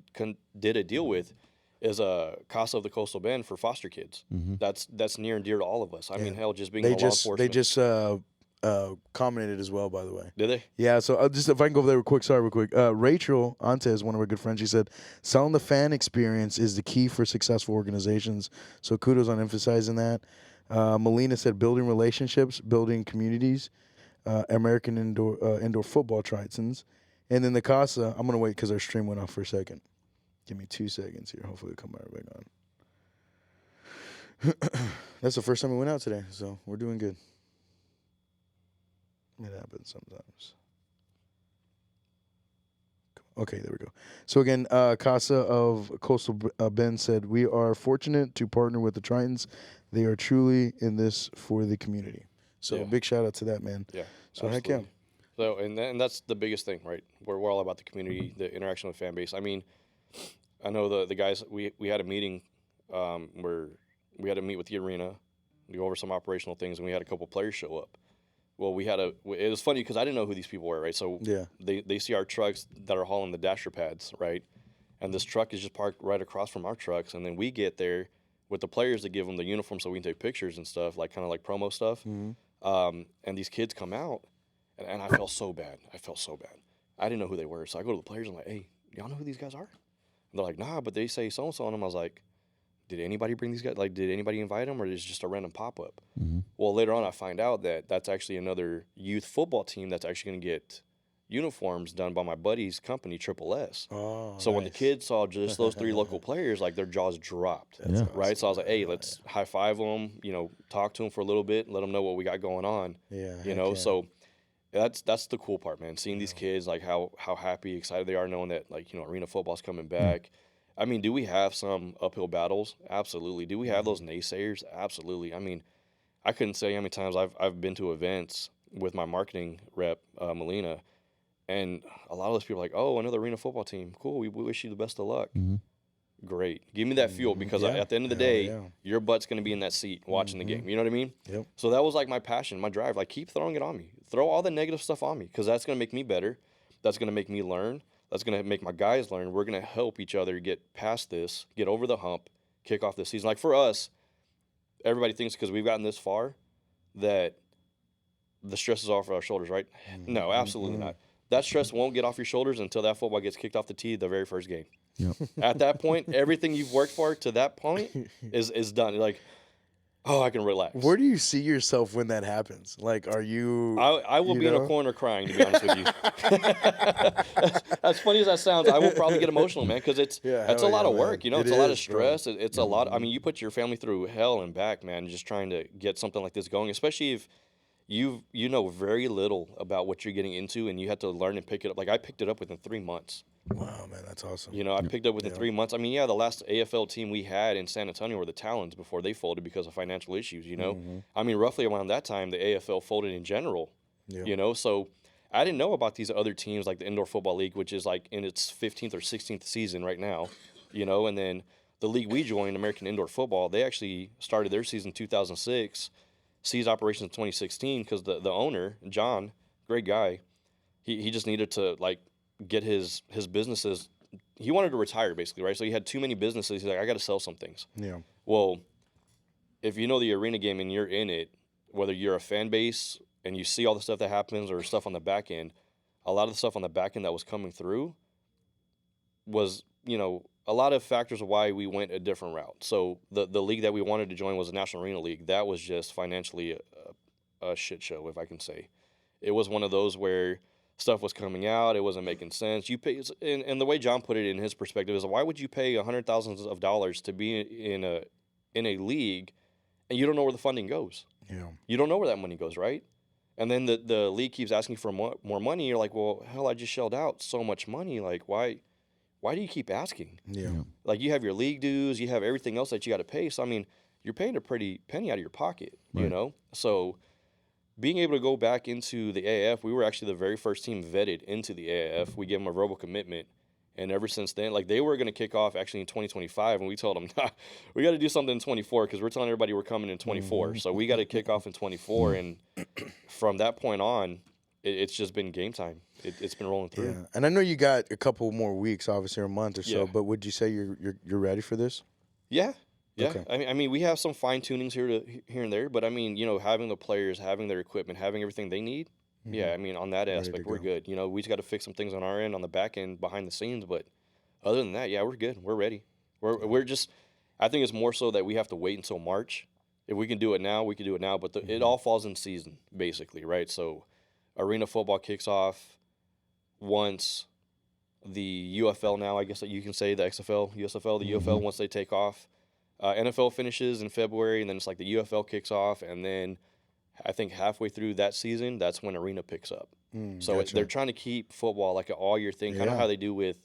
did a deal with is Casa of the Coastal Bend for foster kids. That's near and dear to all of us. I mean, hell, just being law enforcement. They just commented as well, by the way. Did they? Yeah, so if I can go over there real quick. Rachel Antes, one of our good friends, she said, selling the fan experience is the key for successful organizations. So kudos on emphasizing that. Melina said building relationships, building communities, American indoor football Tritons. And then the Casa, I'm going to wait because our stream went off for a second. Give me 2 seconds here. Hopefully it'll come right back on. That's the first time we went out today, so we're doing good. It happens sometimes. Okay, there we go. So again, Casa of Coastal Bend said, "We are fortunate to partner with the Tritons. They are truly in this for the community." So big shout out to that, man. Yeah. So absolutely. heck yeah. So and that's the biggest thing, right? We're all about the community, the interaction with fan base. I mean, I know the guys. We had a meeting where we had to meet with the arena, go over some operational things, and we had a couple players show up. Well, it was funny because I didn't know who these people were, right? So they see our trucks that are hauling the dasher pads, right? And this truck is just parked right across from our trucks, and then we get there with the players to give them the uniform so we can take pictures and stuff, like kind of like promo stuff. And these kids come out, and I felt so bad. I didn't know who they were, so I go to the players. I'm like, "Hey, y'all know who these guys are?" And they're like, "Nah," but they say so and so on them. I was like, "Did anybody bring these guys? Like, did anybody invite them, or is it just a random pop up?" Well, later on, I find out that that's actually another youth football team that's actually going to get uniforms done by my buddy's company, Triple S. Oh, so when the kids saw just those 3 local players, like their jaws dropped, right? So I was like, "Hey, let's high five them, talk to them for a little bit, let them know what we got going on." So that's the cool part, man. Seeing these kids, like how happy, excited they are, knowing that arena football's coming back. I mean, do we have some uphill battles? Absolutely. Do we have those naysayers? Absolutely. I mean, I couldn't say how many times I've been to events with my marketing rep, Melina, and a lot of those people are like, "Oh, another arena football team. Cool. We wish you the best of luck." Great. Give me that fuel because at the end of the day, your butt's going to be in that seat watching the game. You know what I mean? Yep. So that was like my passion, my drive. Like, keep throwing it on me. Throw all the negative stuff on me because that's going to make me better. That's going to make me learn. That's going to make my guys learn. We're going to help each other get past this, get over the hump, kick off this season. Like, for us, everybody thinks because we've gotten this far that the stress is off our shoulders, right? No, absolutely not. That stress won't get off your shoulders until that football gets kicked off the tee the very first game. Yep. At that point, everything you've worked for to that point is done. You're like, oh, I can relax. Where do you see yourself when that happens? Like, are you? I will be in a corner crying, to be honest with you. As funny as that sounds, I will probably get emotional, man, because it's a lot of work. Man. It's a lot of stress. It's a lot. I mean, you put your family through hell and back, man, just trying to get something like this going, especially if you know very little about what you're getting into and you have to learn and pick it up. Like, I picked it up within 3 months. Wow, man, that's awesome. I picked up within 3 months. I mean, the last AFL team we had in San Antonio were the Talons before they folded because of financial issues, I mean, roughly around that time, the AFL folded in general, So I didn't know about these other teams like the Indoor Football League, which is like in its 15th or 16th season right now, and then the league we joined, American Indoor Football, they actually started their season in 2006, ceased operations in 2016 because the owner, John, great guy, he just needed to, like, get his businesses. He wanted to retire, basically, right? So he had too many businesses. He's like, I got to sell some things. Yeah. Well, if you know the arena game and you're in it, whether you're a fan base and you see all the stuff that happens or stuff on the back end, a lot of the stuff on the back end that was coming through was, a lot of factors of why we went a different route. So the league that we wanted to join was the National Arena League. That was just financially a shit show, if I can say. It was one of those where stuff was coming out, it wasn't making sense. You pay, and the way John put it in his perspective is, why would you pay $100,000s of dollars to be in a league, and you don't know where the funding goes? Yeah. You don't know where that money goes, right? And then the league keeps asking for more money. You're like, well, hell, I just shelled out so much money. Like, why do you keep asking? Yeah. Like, you have your league dues, you have everything else that you got to pay. So I mean, you're paying a pretty penny out of your pocket, Right. So being able to go back into the AAF, we were actually the very first team vetted into the AAF. We gave them a verbal commitment. And ever since then, like, they were going to kick off actually in 2025. And we told them, nah, we got to do something in 24 because we're telling everybody we're coming in 24. So we got to kick off in 24. And from that point on, it's just been game time. It's been rolling through. Yeah. And I know you got a couple more weeks, obviously, or a month or so. Yeah. But would you say you're ready for this? Yeah. Yeah, Okay. I mean, we have some fine tunings here and there, but I mean, having the players, having their equipment, having everything they need. Yeah, I mean, on that aspect, we're good. We just got to fix some things on our end, on the back end, behind the scenes. But other than that, yeah, we're good. We're ready. We're just. I think it's more so that we have to wait until March. If we can do it now, we can do it now. But it all falls in season, basically, right? So, arena football kicks off once the UFL now. I guess that you can say the XFL, USFL, the UFL once they take off. NFL finishes in February, and then it's like the UFL kicks off, and then I think halfway through that season, that's when Arena picks up. So Gotcha. they're trying to keep football like an all-year thing, kind of Yeah. how they do with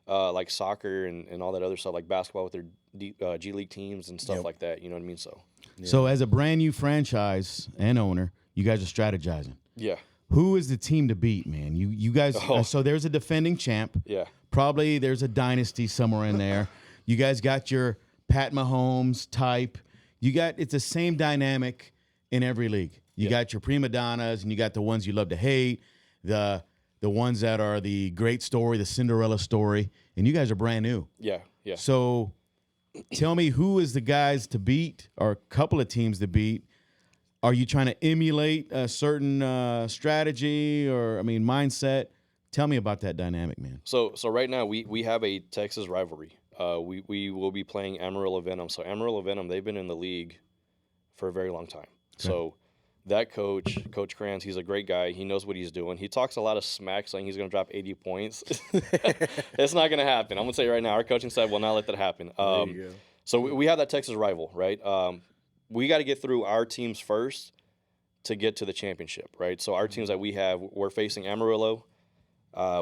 like soccer and all that other stuff, like basketball with their G League teams and stuff Yep. like that. You know what I mean? So So as a brand new franchise and owner, you guys are strategizing. yeah, Who is the team to beat, man? You guys. Oh. So there's a defending champ. yeah, Probably there's a dynasty somewhere in there. You guys got your Pat Mahomes type. It's the same dynamic in every league. You got your prima donnas and you got the ones you love to hate, the ones that are the great story, the Cinderella story, and you guys are brand new. yeah, yeah. So tell me, who is the guys to beat or a couple of teams to beat? Are you trying to emulate a certain strategy or, mindset? Tell me about that dynamic, man. So right now we have a Texas rivalry. We will be playing Amarillo Venom. So Amarillo Venom, they've been in the league for a very long time. So that Coach Kranz, he's a great guy. He knows what he's doing. He talks a lot of smack, saying he's going to drop 80 points. It's not going to happen. I'm going to say right now, our coaching staff will not let that happen. There you go. So we have that Texas rival, right? We got to get through our teams first to get to the championship, right? So our teams that we have, we're facing Amarillo.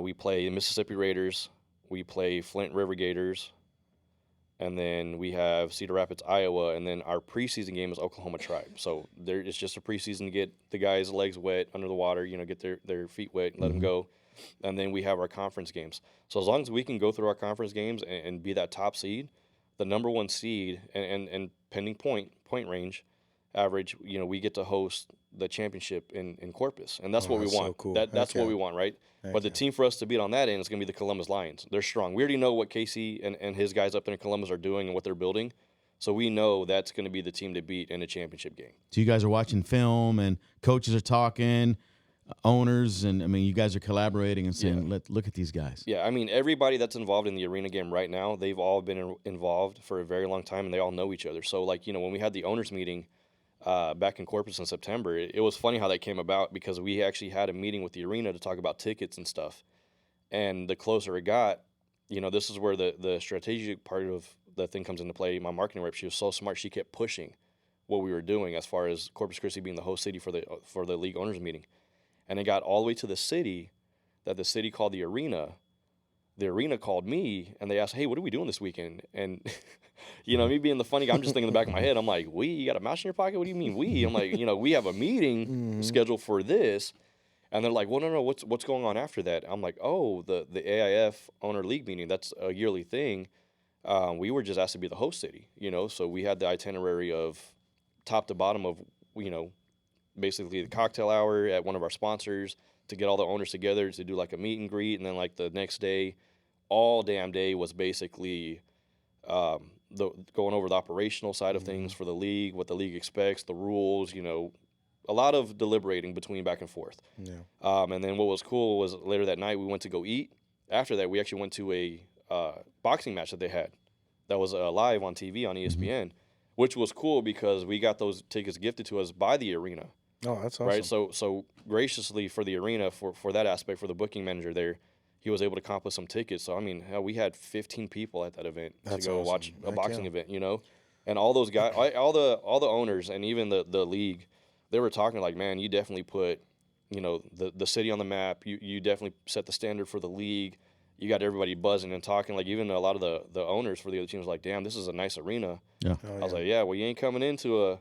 We play Mississippi Raiders. We play Flint River Gators. And then we have Cedar Rapids, Iowa. And then our preseason game is Oklahoma Tribe. So it's just a preseason to get the guys' legs wet under the water, get their feet wet and let them go. And then we have our conference games. So as long as we can go through our conference games and be that top seed, the number one seed and pending point range average, we get to host the championship in Corpus. And that's what we that's so want. cool. That's what Okay. we want, right? But the team for us to beat on that end is going to be the Columbus Lions. They're strong. We already know what Casey and his guys up there in Columbus are doing and what they're building. So we know that's going to be the team to beat in a championship game. So you guys are watching film and coaches are talking, owners, and you guys are collaborating and saying, look at these guys. Yeah, everybody that's involved in the arena game right now, they've all been involved for a very long time, and they all know each other. So, when we had the owners meeting back in Corpus in September, it was funny how that came about because we actually had a meeting with the arena to talk about tickets and stuff. And the closer it got, this is where the strategic part of the thing comes into play. My marketing rep, she was so smart, she kept pushing what we were doing as far as Corpus Christi being the host city for the league owners meeting. And it got all the way to the city that the city called the arena. The arena called me, and they asked, hey, what are we doing this weekend? And, me being the funny guy, I'm just thinking in the back of my head, I'm like, you got a mouse in your pocket? What do you mean we? I'm like, we have a meeting scheduled for this. And they're like, well, no, what's going on after that? I'm like, oh, the AIF owner league meeting, that's a yearly thing. We were just asked to be the host city, so we had the itinerary of top to bottom of, basically the cocktail hour at one of our sponsors to get all the owners together to do like a meet and greet. And then like the next day, all damn day was basically going over the operational side of things for the league, what the league expects, the rules, a lot of deliberating between back and forth. Yeah. And then what was cool was later that night we went to go eat. After that, we actually went to a boxing match that they had that was live on TV on ESPN, which was cool because we got those tickets gifted to us by the arena. Oh, that's awesome. Right, so graciously for the arena, for that aspect, for the booking manager there, he was able to comp us some tickets. So hell, we had 15 people at that event That's to go awesome. watch a Heck boxing yeah. event, and all those guys, all the owners, and even the league, they were talking like, man, you definitely put, the city on the map. You definitely set the standard for the league. You got everybody buzzing and talking. Like even a lot of the owners for the other teams, like, damn, this is a nice arena. Yeah. Oh, I was like, yeah, well, you ain't coming into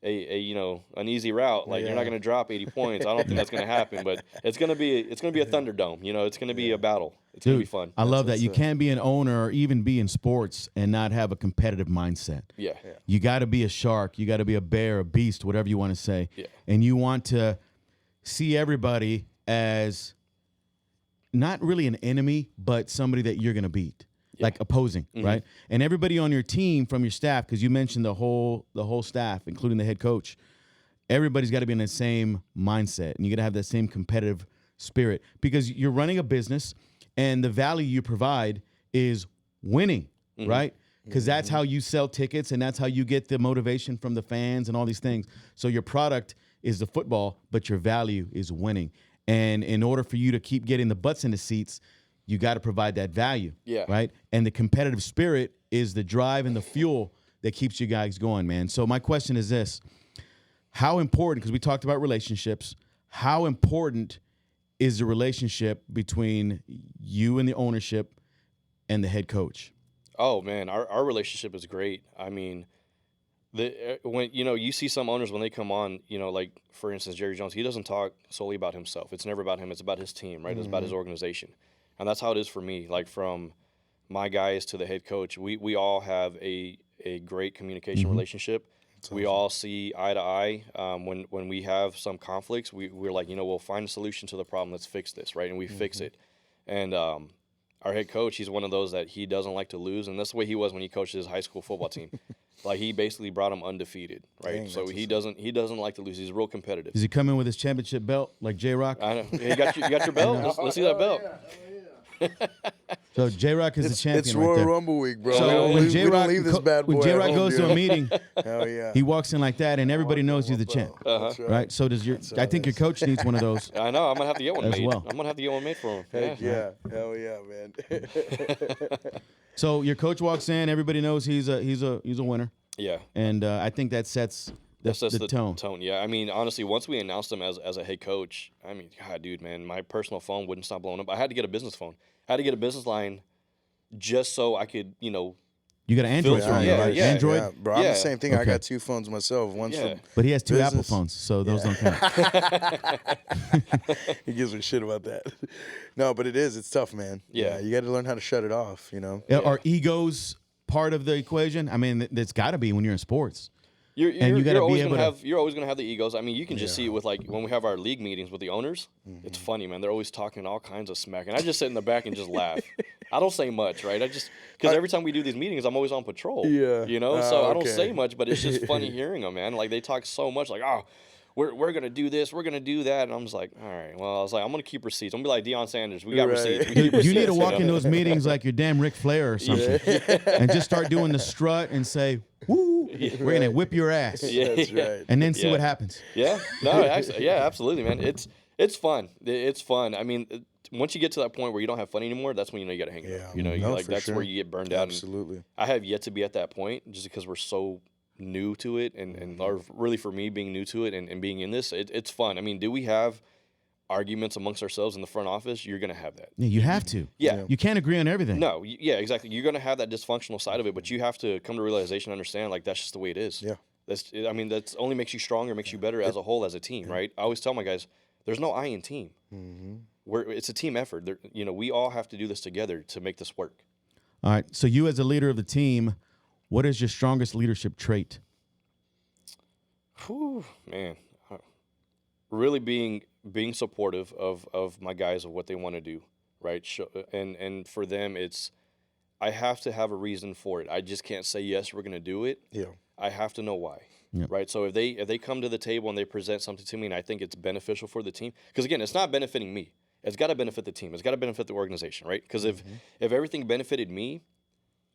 an easy route. Like you're not going to drop 80 points. I don't think that's going to happen, but it's going to be a Thunderdome. It's going to be a battle. It's going to be fun. I love that. You what's can't be an owner or even be in sports and not have a competitive mindset. Yeah. You got to be a shark. You got to be a bear, a beast, whatever you want to say. Yeah. And you want to see everybody as not really an enemy, but somebody that you're going to beat, like opposing, right? And everybody on your team from your staff, because you mentioned the whole staff, including the head coach, everybody's got to be in the same mindset, and you got to have that same competitive spirit because you're running a business, and the value you provide is winning, right? Because that's how you sell tickets, and that's how you get the motivation from the fans and all these things. So your product is the football, but your value is winning. And in order for you to keep getting the butts in the seats, you got to provide that value, Yeah. right? And the competitive spirit is the drive and the fuel that keeps you guys going, man. So my question is this: how important? Because we talked about relationships. How important is the relationship between you and the ownership and the head coach? Oh man, our relationship is great. I mean, when you see some owners when they come on, like for instance Jerry Jones, he doesn't talk solely about himself. It's never about him. It's about his team, right? It's about his organization, and that's how it is for me. Like from my guys to the head coach, we all have a great communication relationship. We all see eye to eye. When we have some conflicts, we're like, we'll find a solution to the problem. Let's fix this, right? And we fix it. And our head coach, he's one of those that he doesn't like to lose, and that's the way he was when he coached his high school football team. Like he basically brought them undefeated, right? Dang, so he doesn't like to lose. He's real competitive. Does he come in with his championship belt like J-Rock? I know. You got your belt. Let's see that belt. So J-Rock is the champion. It's right Royal there. Rumble week, bro. So we don't leave this bad boy. when J-Rock at home, goes to a dude. meeting, Hell yeah. he walks in like that, and everybody knows he's the champ, That's right? So does I think your coach needs one of those. I know. I'm gonna have to get one As made. well. I'm gonna have to get one made for him. Heck yeah. Hell yeah, man. So your coach walks in, everybody knows he's a winner, Yeah. and I think that sets the tone. Yeah, I mean, honestly, once we announced him as a head coach, I mean, God, dude, man, my personal phone wouldn't stop blowing up. I had to get a business phone. I had to get a business line just so I could, You got an Android Filter, phone, yeah, right? yeah. Android, Yeah, bro. I'm Yeah. the same thing. I Okay. got 2 phones myself. One's Yeah. for but he has 2 Apple business. phones, so those don't count. he gives a shit about that. No, but it's tough, man. Yeah. You got to learn how to shut it off, Are egos part of the equation? I mean, that's got to be when you're in sports. You're you gotta be always able gonna to- have you're always gonna have the egos. I mean, you can just see it with like when we have our league meetings with the owners. It's funny, man. They're always talking all kinds of smack, and I just sit in the back and just laugh. I don't say much, right? Because every time we do these meetings, I'm always on patrol. Yeah. So I don't Okay. say much, but it's just funny hearing them, man. Like they talk so much, like we're gonna do this, we're gonna do that, and I'm just like, all right. Well, I was like, I'm gonna keep receipts. I'm gonna be like Deion Sanders. We got Right. receipts. We You, keep you need receipts, to walk in those meetings like you're damn Ric Flair or something, and just start doing the strut and say, "Woo, we're gonna whip your ass," Yeah. That's right. and then see Yeah. what happens. Yeah, no, actually, yeah, absolutely, man. It's fun. It's fun. I mean, once you get to that point where you don't have fun anymore, that's when you got to hang it Yeah. up. You No, like for that's sure. where you get burned out. Absolutely. And I have yet to be at that point, just because we're so new to it, and or really for me being new to it and being in this, it's fun. I mean, do we have arguments amongst ourselves in the front office? You're gonna have that. Yeah, you have to. Yeah. You can't agree on everything. No, yeah, exactly. You're gonna have that dysfunctional side of it, but you have to come to realization, and understand, like that's just the way it is. Yeah. That's only makes you stronger, makes you better as a whole, as a team, right? I always tell my guys, there's no I in team. It's a team effort. We all have to do this together to make this work. All right. So you, as a leader of the team, what is your strongest leadership trait? Whew, man, really being supportive of my guys, of what they want to do, right? And for them, I have to have a reason for it. I just can't say yes, we're gonna do it. Yeah. I have to know why. Yep. Right. So if they come to the table and they present something to me and I think it's beneficial for the team, because again, it's not benefiting me. It's got to benefit the team. It's got to benefit the organization, right? Because if everything benefited me,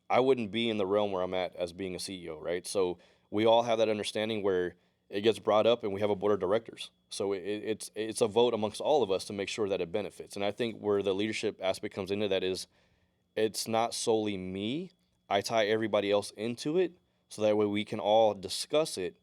I wouldn't be in the realm where I'm at as being a CEO, right? So we all have that understanding where it gets brought up and we have a board of directors. So it's a vote amongst all of us to make sure that it benefits. And I think where the leadership aspect comes into that is it's not solely me. I tie everybody else into it, so that way we can all discuss it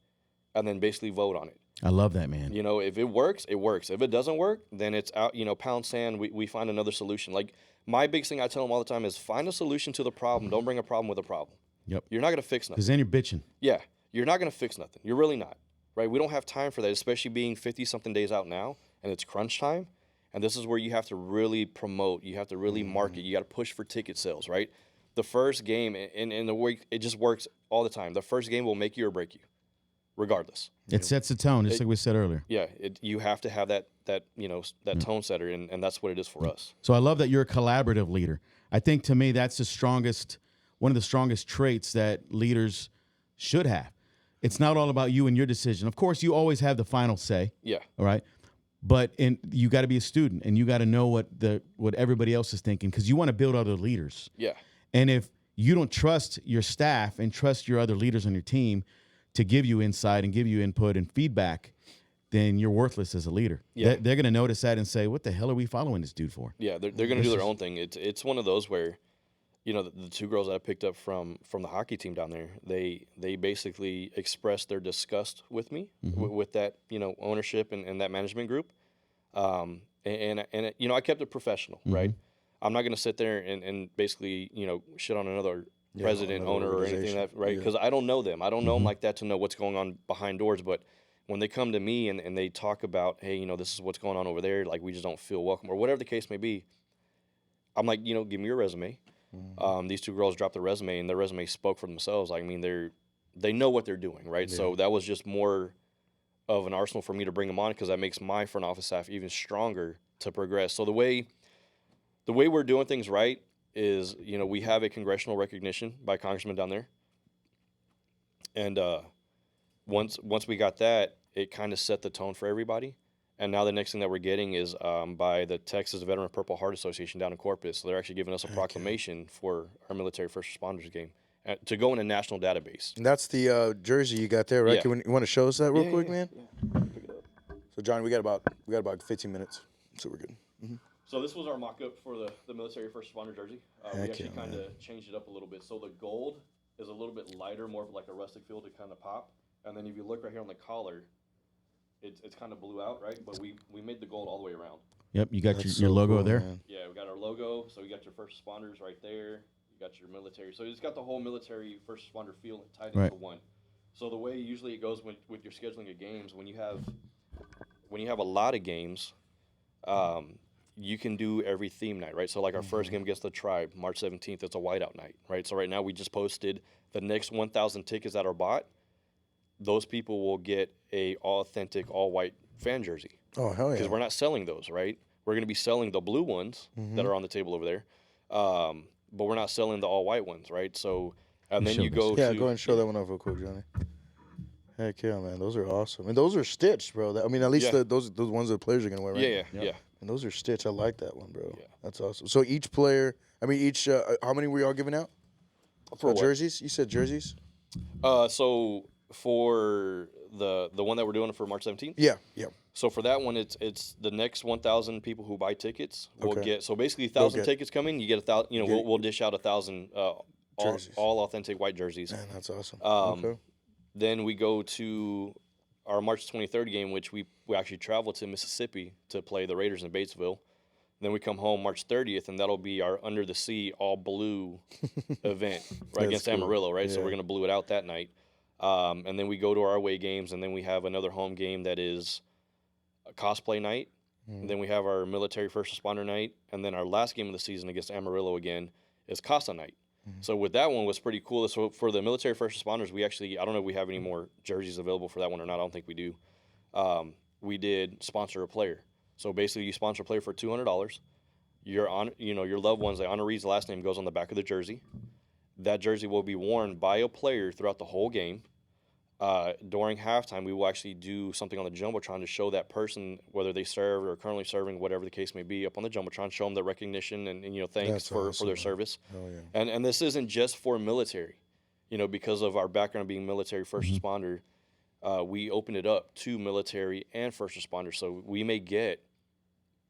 and then basically vote on it. I love that, man. If it works, it works. If it doesn't work, then it's out, pound sand, we find another solution. Like my big thing I tell them all the time is find a solution to the problem. Don't bring a problem with a problem. Yep. You're not going to fix nothing. Because then you're bitching. Yeah, you're not going to fix nothing. You're really not, right? We don't have time for that, especially being 50-something days out now, and it's crunch time. And this is where you have to really promote. You have to really market. You got to push for ticket sales, right? The first game in the week, it just works all the time. The first game will make you or break you, regardless. It sets the tone, just like we said earlier. Yeah, you have to have that tone setter, and that's what it is for us. So I love that you're a collaborative leader. I think to me that's one of the strongest traits that leaders should have. It's not all about you and your decision. Of course, you always have the final say. Yeah. All right. But you got to be a student, and you got to know what everybody else is thinking, because you want to build other leaders. Yeah. And if you don't trust your staff and trust your other leaders on your team to give you insight and give you input and feedback, then you're worthless as a leader. Yeah. They're going to notice that and say, what the hell are we following this dude for? Yeah, they're going to do their own thing. It's one of those where the two girls that I picked up from the hockey team down there, they basically expressed their disgust with me with that, ownership and that management group. And I kept it professional, right? I'm not going to sit there and basically, shit on another president, another owner, or anything organization. that, right? Because I don't know them. I don't know them like that to know what's going on behind doors. But when they come to me and they talk about, hey, this is what's going on over there, like we just don't feel welcome or whatever the case may be, I'm like, give me your resume. These two girls dropped their resume, and their resume spoke for themselves. I mean, they know what they're doing, right? Yeah. So that was just more of an arsenal for me to bring them on, because that makes my front office staff even stronger to progress. So the way we're doing things right is, we have a congressional recognition by congressman down there, and once we got that, it kind of set the tone for everybody. And now the next thing that we're getting is by the Texas Veteran Purple Heart Association down in Corpus. So they're actually giving us a proclamation for our military first responders game to go in a national database. And that's the jersey you got there, right? Yeah. You want to show us that real quick, man? Yeah. Pick it up. So, Johnny, we got about 15 minutes, so we're good. So this was our mock-up for the military first responder jersey. We Heck actually yeah, kind of changed it up a little bit. So the gold is a little bit lighter, more of like a rustic feel to kind of pop. And then if you look right here on the collar, it's kind of blue out, right? But we made the gold all the way around. Yep, you got That's your so logo cool, there. man. Yeah, we got our logo. So you got your first responders right there. You got your military. So it's got the whole military first responder feel tied into Right. one. So the way usually it goes with your scheduling of games, when you have a lot of games, you can do every theme night, right? So like our first game against the Tribe, March 17th, it's a whiteout night, right? So right now we just posted the next 1,000 tickets that are bought. Those people will get a authentic all-white fan jersey. Oh, hell yeah. Because we're not selling those, right? We're going to be selling the blue ones that are on the table over there, but we're not selling the all-white ones, right? So, and then show you this. go Yeah, to... go ahead and show that one off real quick, Johnny. Heck yeah, man. Those are awesome. And those are stitched, bro. I mean, at least Yeah. those ones the players are going to wear, right? Yeah. And those are stitched. I like that one, bro. Yeah. That's awesome. So each player, how many were y'all giving out? For what? Jerseys? You said jerseys? So for the one that we're doing for March 17th? Yeah. So for that one, it's the next 1,000 people who buy tickets will Okay. get. So basically, 1,000 get- tickets coming, you get 1,000. We'll dish out 1,000 Jerseys. all authentic white jerseys. Man, that's awesome. Okay. Then we go to our March 23rd game, which we actually travel to Mississippi to play the Raiders in Batesville. Then we come home March 30th, and that'll be our Under the Sea all blue event right against cool. Amarillo, right? So Yeah. we're gonna blue it out that night. And then we go to our away games, and then we have another home game that is a cosplay night. And then we have our military first responder night, and then our last game of the season against Amarillo again is Casa night. So with that one was pretty cool. So for the military first responders, we actually, I don't know if we have any more jerseys available for that one or not. I don't think we do. We did sponsor a player. So basically, you sponsor a player for $200. Your loved ones, the honoree's last name goes on the back of the jersey. That jersey will be worn by a player throughout the whole game. During halftime, we will actually do something on the Jumbotron to show that person, whether they served or currently serving, whatever the case may be, up on the Jumbotron, show them the recognition and thanks That's for awesome, their man. service. Oh, yeah. And this isn't just for military, because of our background being military first responder. We open it up to military and first responders. So we may get,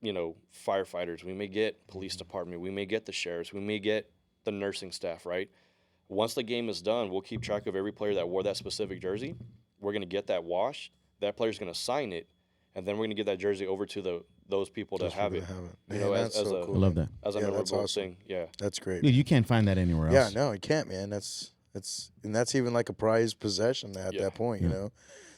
firefighters, we may get police department, we may get the sheriffs, we may get the nursing staff, right? Once the game is done, we'll keep track of every player that wore that specific jersey. We're going to get that washed. That player's going to sign it, and then we're going to get that jersey over to those people that have it. Man, as that's so a cool. I love that. as a Yeah, that's memorable awesome. thing. Yeah. That's great. Dude, you can't find that anywhere Yeah, else. no, you can't, man. That's even like a prized possession at Yeah. that point,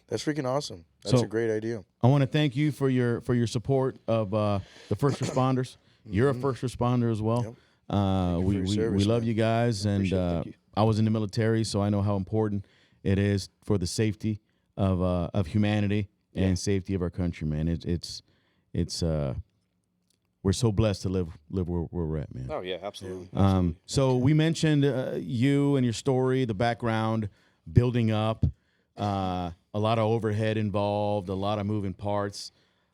That's freaking awesome. That's So- a great idea. I want to thank you for your support of the first responders. You're a first responder as well. Yep. you for your We service, love man. you guys, and Appreciate it. Thank you. I was in the military, so I know how important it is for the safety of humanity and safety of our country, man. It's we're so blessed to live where we're at, man. Oh yeah, absolutely. So we mentioned you and your story, the background, building up, a lot of overhead involved, a lot of moving parts.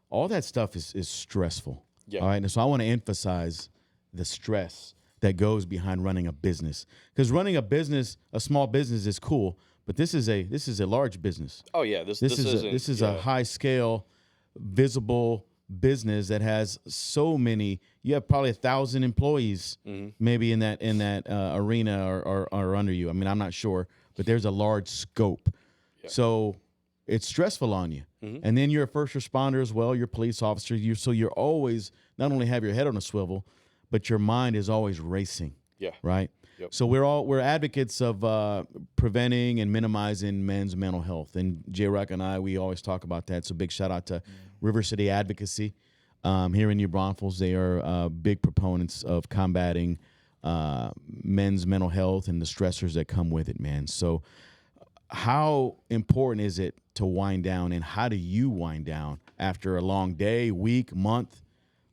All that stuff is stressful. Yeah. All right. And so I want to emphasize the stress that goes behind running a business, because running a business, a small business, is cool, but this is a large business. Oh yeah, this This is isn't, a high scale, visible business that has so many. You have probably 1,000 employees, maybe in that arena or under you. I mean, I'm not sure, but there's a large scope. Yeah. So it's stressful on you. And then you're a first responder as well. You're a police officer. So you're always not only have your head on a swivel, but your mind is always racing. Yeah. Right. Yep. So we're advocates of preventing and minimizing men's mental health. And J-Rock and I, we always talk about that. So big shout out to River City Advocacy here in New Braunfels. They are big proponents of combating men's mental health and the stressors that come with it, man. So how important is it to wind down, and how do you wind down after a long day, week, month,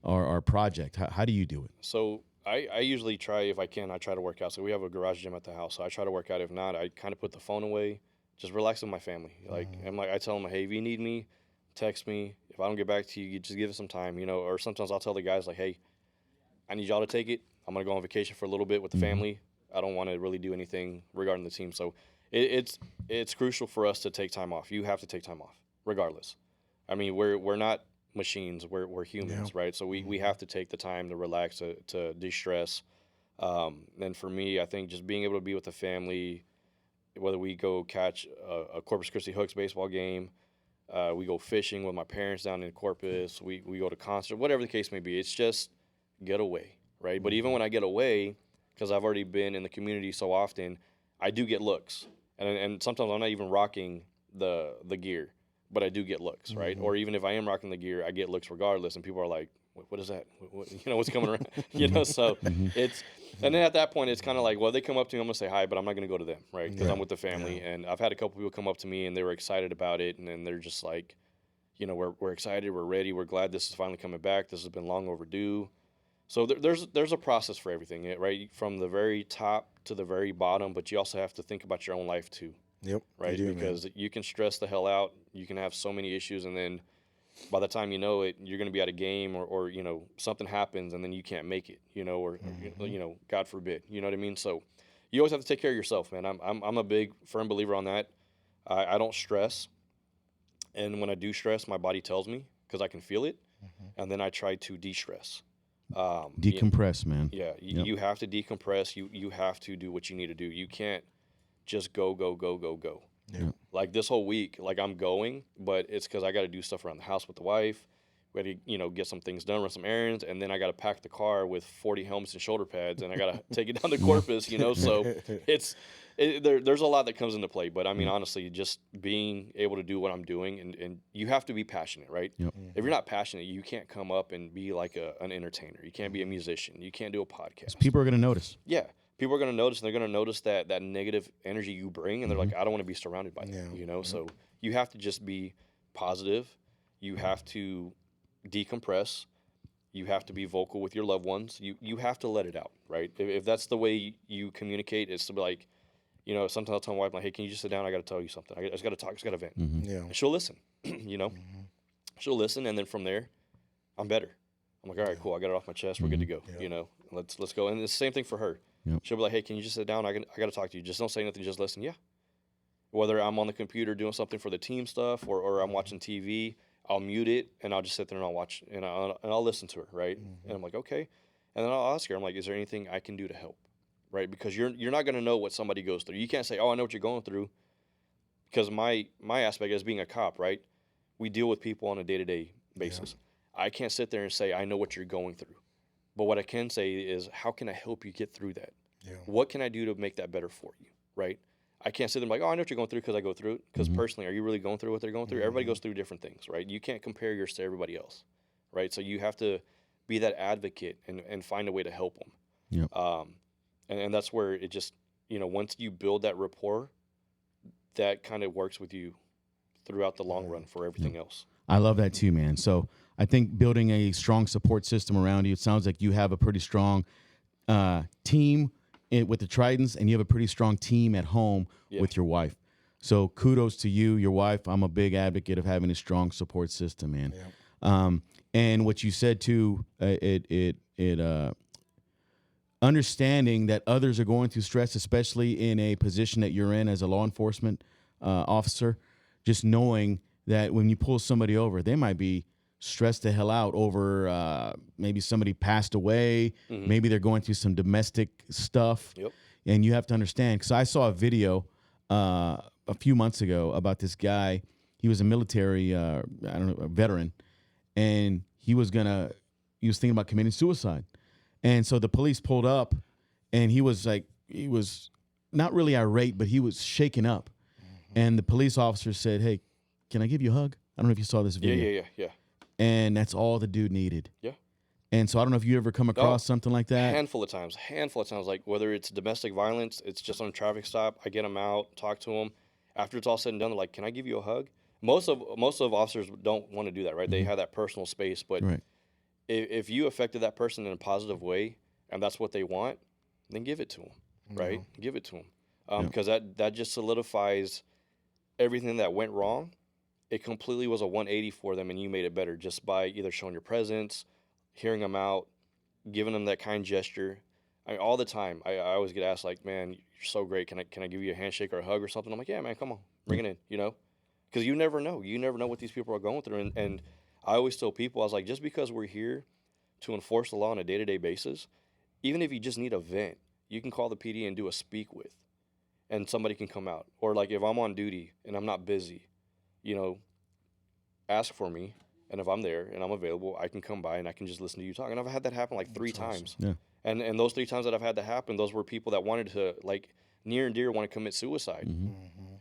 or project? How do you do it? So I usually try, if I can, I try to work out. So we have a garage gym at the house, so I try to work out. If not, I kind of put the phone away, just relax with my family. I tell them, hey, if you need me, text me. If I don't get back to you, just give it some time, Or sometimes I'll tell the guys, like, hey, I need y'all to take it. I'm going to go on vacation for a little bit with the family. I don't want to really do anything regarding the team. So it's crucial for us to take time off. You have to take time off, regardless. I mean, we're not machines. We're humans, right? So we have to take the time to relax, to de-stress. And for me, I think just being able to be with the family, whether we go catch a Corpus Christi Hooks baseball game, we go fishing with my parents down in Corpus, we go to concert, whatever the case may be, it's just get away, right? But even when I get away, because I've already been in the community so often, I do get looks. And sometimes I'm not even rocking the gear, but I do get looks, right? Or even if I am rocking the gear, I get looks regardless, and people are like, what is that? What's coming around? So it's, and then at that point, it's kind of like, well, they come up to me, I'm going to say hi, but I'm not going to go to them, right? Because I'm with the family. And I've had a couple people come up to me, and they were excited about it, and then they're just like, we're excited, we're ready, we're glad this is finally coming back. This has been long overdue. So there's a process for everything, right? From the very top to the very bottom, but you also have to think about your own life too. Yep. Right? Because you can stress the hell out. You can have so many issues, and then by the time you know it, you're going to be at a game or something happens, and then you can't make it, or God forbid, you know what I mean? So you always have to take care of yourself, man. I'm a big firm believer on that. I don't stress, and when I do stress, my body tells me because I can feel it, and then I try to de-stress. Decompress, man. Yeah, you have to decompress. You have to do what you need to do. You can't just go. Yeah. Like this whole week, like I'm going, but it's because I got to do stuff around the house with the wife. We got to, get some things done, run some errands, and then I got to pack the car with 40 helmets and shoulder pads, and I got to take it down to Corpus, So there's a lot that comes into play. But I mean, honestly, just being able to do what I'm doing, and you have to be passionate, right? Yep. If you're not passionate, you can't come up and be like an entertainer. You can't be a musician. You can't do a podcast. People are going to notice. Yeah. People are going to notice, and they're going to notice that negative energy you bring, and they're like, I don't want to be surrounded by that, So you have to just be positive. You have to decompress. You have to be vocal with your loved ones. You have to let it out, right? If that's the way you communicate, it's to be like, sometimes I'll tell my wife, like, hey, can you just sit down? I got to tell you something. I just got to talk. I just got to vent. Yeah. And she'll listen, She'll listen, and then from there, I'm better. I'm like, all right, cool. I got it off my chest. We're good to go, Let's go. And it's the same thing for her. Yep. She'll be like, hey, can you just sit down? I got to talk to you. Just don't say nothing. Just listen. Yeah. Whether I'm on the computer doing something for the team stuff or I'm watching TV, I'll mute it and I'll just sit there and I'll watch and I'll listen to her, right? And I'm like, okay. And then I'll ask her, I'm like, is there anything I can do to help, right? Because you're not going to know what somebody goes through. You can't say, oh, I know what you're going through, because my aspect as being a cop, right? We deal with people on a day-to-day basis. Yeah. I can't sit there and say, I know what you're going through. But what I can say is, how can I help you get through that? Yeah. What can I do to make that better for you, right? I can't sit there and be like, oh, I know what you're going through because I go through it. Because personally, are you really going through what they're going through? Everybody goes through different things, right? You can't compare yours to everybody else, right? So you have to be that advocate and find a way to help them. Yep. And that's where it just, once you build that rapport, that kind of works with you throughout the long run for everything else. I love that too, man. So I think building a strong support system around you, it sounds like you have a pretty strong team with the Tritons, and you have a pretty strong team at home with your wife. So kudos to you, your wife. I'm a big advocate of having a strong support system, man. Yeah. And what you said too, understanding that others are going through stress, especially in a position that you're in as a law enforcement officer, just knowing that when you pull somebody over, they might be stressed the hell out over maybe somebody passed away, maybe they're going through some domestic stuff. Yep. And you have to understand, because I saw a video a few months ago about this guy. He was a military, I don't know, a veteran, and he was thinking about committing suicide. And so the police pulled up, and he was not really irate, but he was shaken up. And the police officer said, "Hey, can I give you a hug?" I don't know if you saw this video. Yeah. And that's all the dude needed. Yeah. And so I don't know if you ever come across something like that. Handful of times, like whether it's domestic violence, it's just on a traffic stop. I get them out, talk to them. After it's all said and done, they're like, "Can I give you a hug?" Most of officers don't want to do that, right? They have that personal space, but Right. if you affected that person in a positive way, and that's what they want, then give it to them, right? Give it to them, because that just solidifies everything that went wrong. It completely was a 180 for them, and you made it better just by either showing your presence, hearing them out, giving them that kind gesture. I mean, all the time, I always get asked, like, "Man, you're so great. Can I give you a handshake or a hug or something?" I'm like, "Yeah, man, come on, bring it in," Because you never know. You never know what these people are going through. And I always tell people, I was like, just because we're here to enforce the law on a day-to-day basis, even if you just need a vent, you can call the PD and do a speak with, and somebody can come out. Or, like, if I'm on duty and I'm not busy, ask for me, and if I'm there and I'm available, I can come by and I can just listen to you talk. And I've had that happen like 3 times. Yeah. And those 3 times that I've had that happen, those were people that wanted to, like, near and dear want to commit suicide.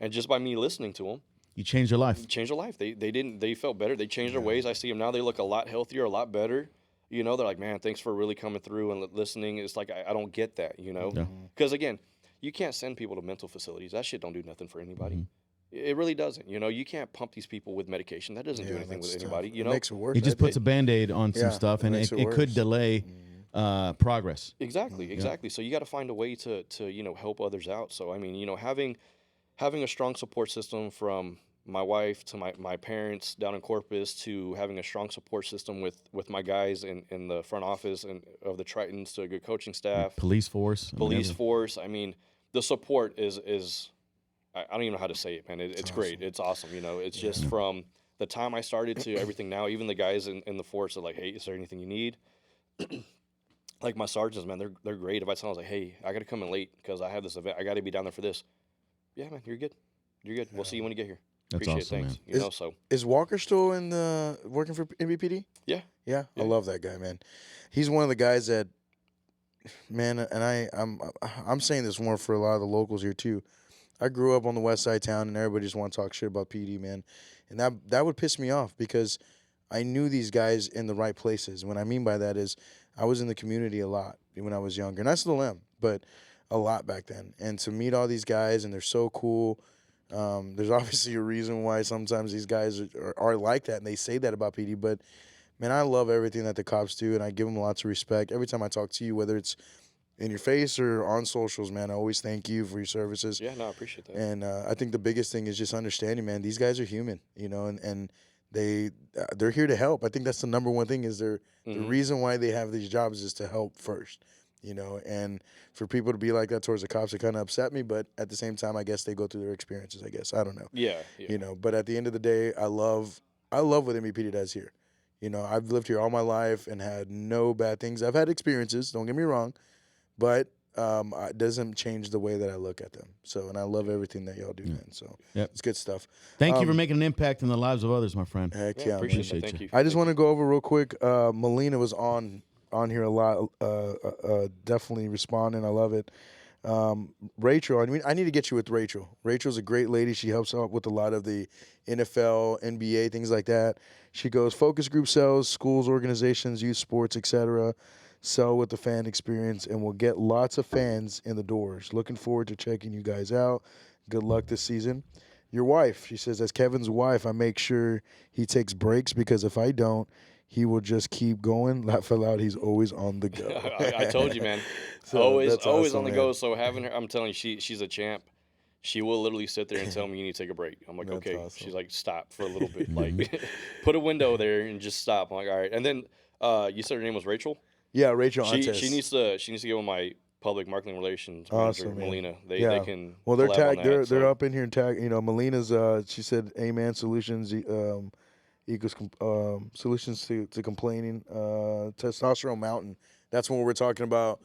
And just by me listening to them, You changed your life. changed their life. They felt better. They changed their ways. I see them now. They look a lot healthier, a lot better. They're like, "Man, thanks for really coming through and listening." It's like, I don't get that, Because, again, you can't send people to mental facilities. That shit don't do nothing for anybody. It really doesn't. You can't pump these people with medication. That doesn't do anything with anybody. It makes it worse. It just puts a Band-Aid on some stuff, and it could worse. delay progress. Exactly. So you got to find a way to help others out. So I mean, having a strong support system from my wife to my parents down in Corpus, to having a strong support system with my guys in the front office and of the Tritons, to a good coaching staff, Police force. force. I mean, the support is I don't even know how to say it, man. It's awesome. Great. It's awesome. It's just from the time I started to everything now. Even the guys in the force are like, "Hey, is there anything you need?" Like my sergeants, man, they're great. If I tell them, I was like, "Hey, I got to come in late because I have this event. I got to be down there for this." "Yeah, man, you're good. You're good. We'll see you when you get here." That's Appreciate awesome, it. Thanks. man. So Is Walker still working for NBPD? yeah. Yeah, I love that guy, man. He's one of the guys that, man, and I'm saying this more for a lot of the locals here too. I grew up on the west side town, and everybody just want to talk shit about PD, man, and that would piss me off because I knew these guys in the right places. What I mean by that is I was in the community a lot when I was younger, and I still am, but a lot back then. And to meet all these guys, and they're so cool. There's obviously a reason why sometimes these guys are like that, and they say that about PD. But, man, I love everything that the cops do, and I give them lots of respect. Every time I talk to you, whether it's in your face or on socials, man, I always thank you for your services. Yeah, no, I appreciate that. And I think the biggest thing is just understanding, man, these guys are human, and they're here to help. I think that's the number one thing is the reason why they have these jobs is to help first. And for people to be like that towards the cops, it kind of upset me. But at the same time, I guess they go through their experiences. I guess I don't know. Yeah. But at the end of the day, I love what NBPD does here. I've lived here all my life and had no bad things. I've had experiences. Don't get me wrong, but it doesn't change the way that I look at them. So, and I love everything that y'all do, man. So, it's good stuff. Thank you for making an impact in the lives of others, my friend. Heck yeah, appreciate man. it. Thank you. I just want to go over real quick. Melina was on here a lot, definitely responding. I love it. Rachel, I need to get you with Rachel. Rachel's a great lady. She helps out with a lot of the NFL, NBA, things like that. She goes focus group sales, schools, organizations, youth sports, etc. Sell with the fan experience, and we'll get lots of fans in the doors. Looking forward to checking you guys out. Good luck this season. Your wife, she says, as Kevin's wife, I make sure he takes breaks because if I don't, he will just keep going. Laugh out. He's always on the go. I told you, man. So always awesome, on the man. go. So having her, I'm telling you, she's a champ. She will literally sit there and tell me you need to take a break. I'm like, That's okay. awesome. She's like, stop for a little bit. Like, put a window there and just stop. I'm like, all right. And then you said her name was Rachel. Yeah, Rachel. She Antes. needs to get with my public marketing relations manager, Awesome, man. Melina. They can. Well, they're collab on tagged. that, They're so. up in here and tag. Melina's. She said, "Amen Solutions." equals solutions to complaining. Testosterone Mountain. That's when we're talking about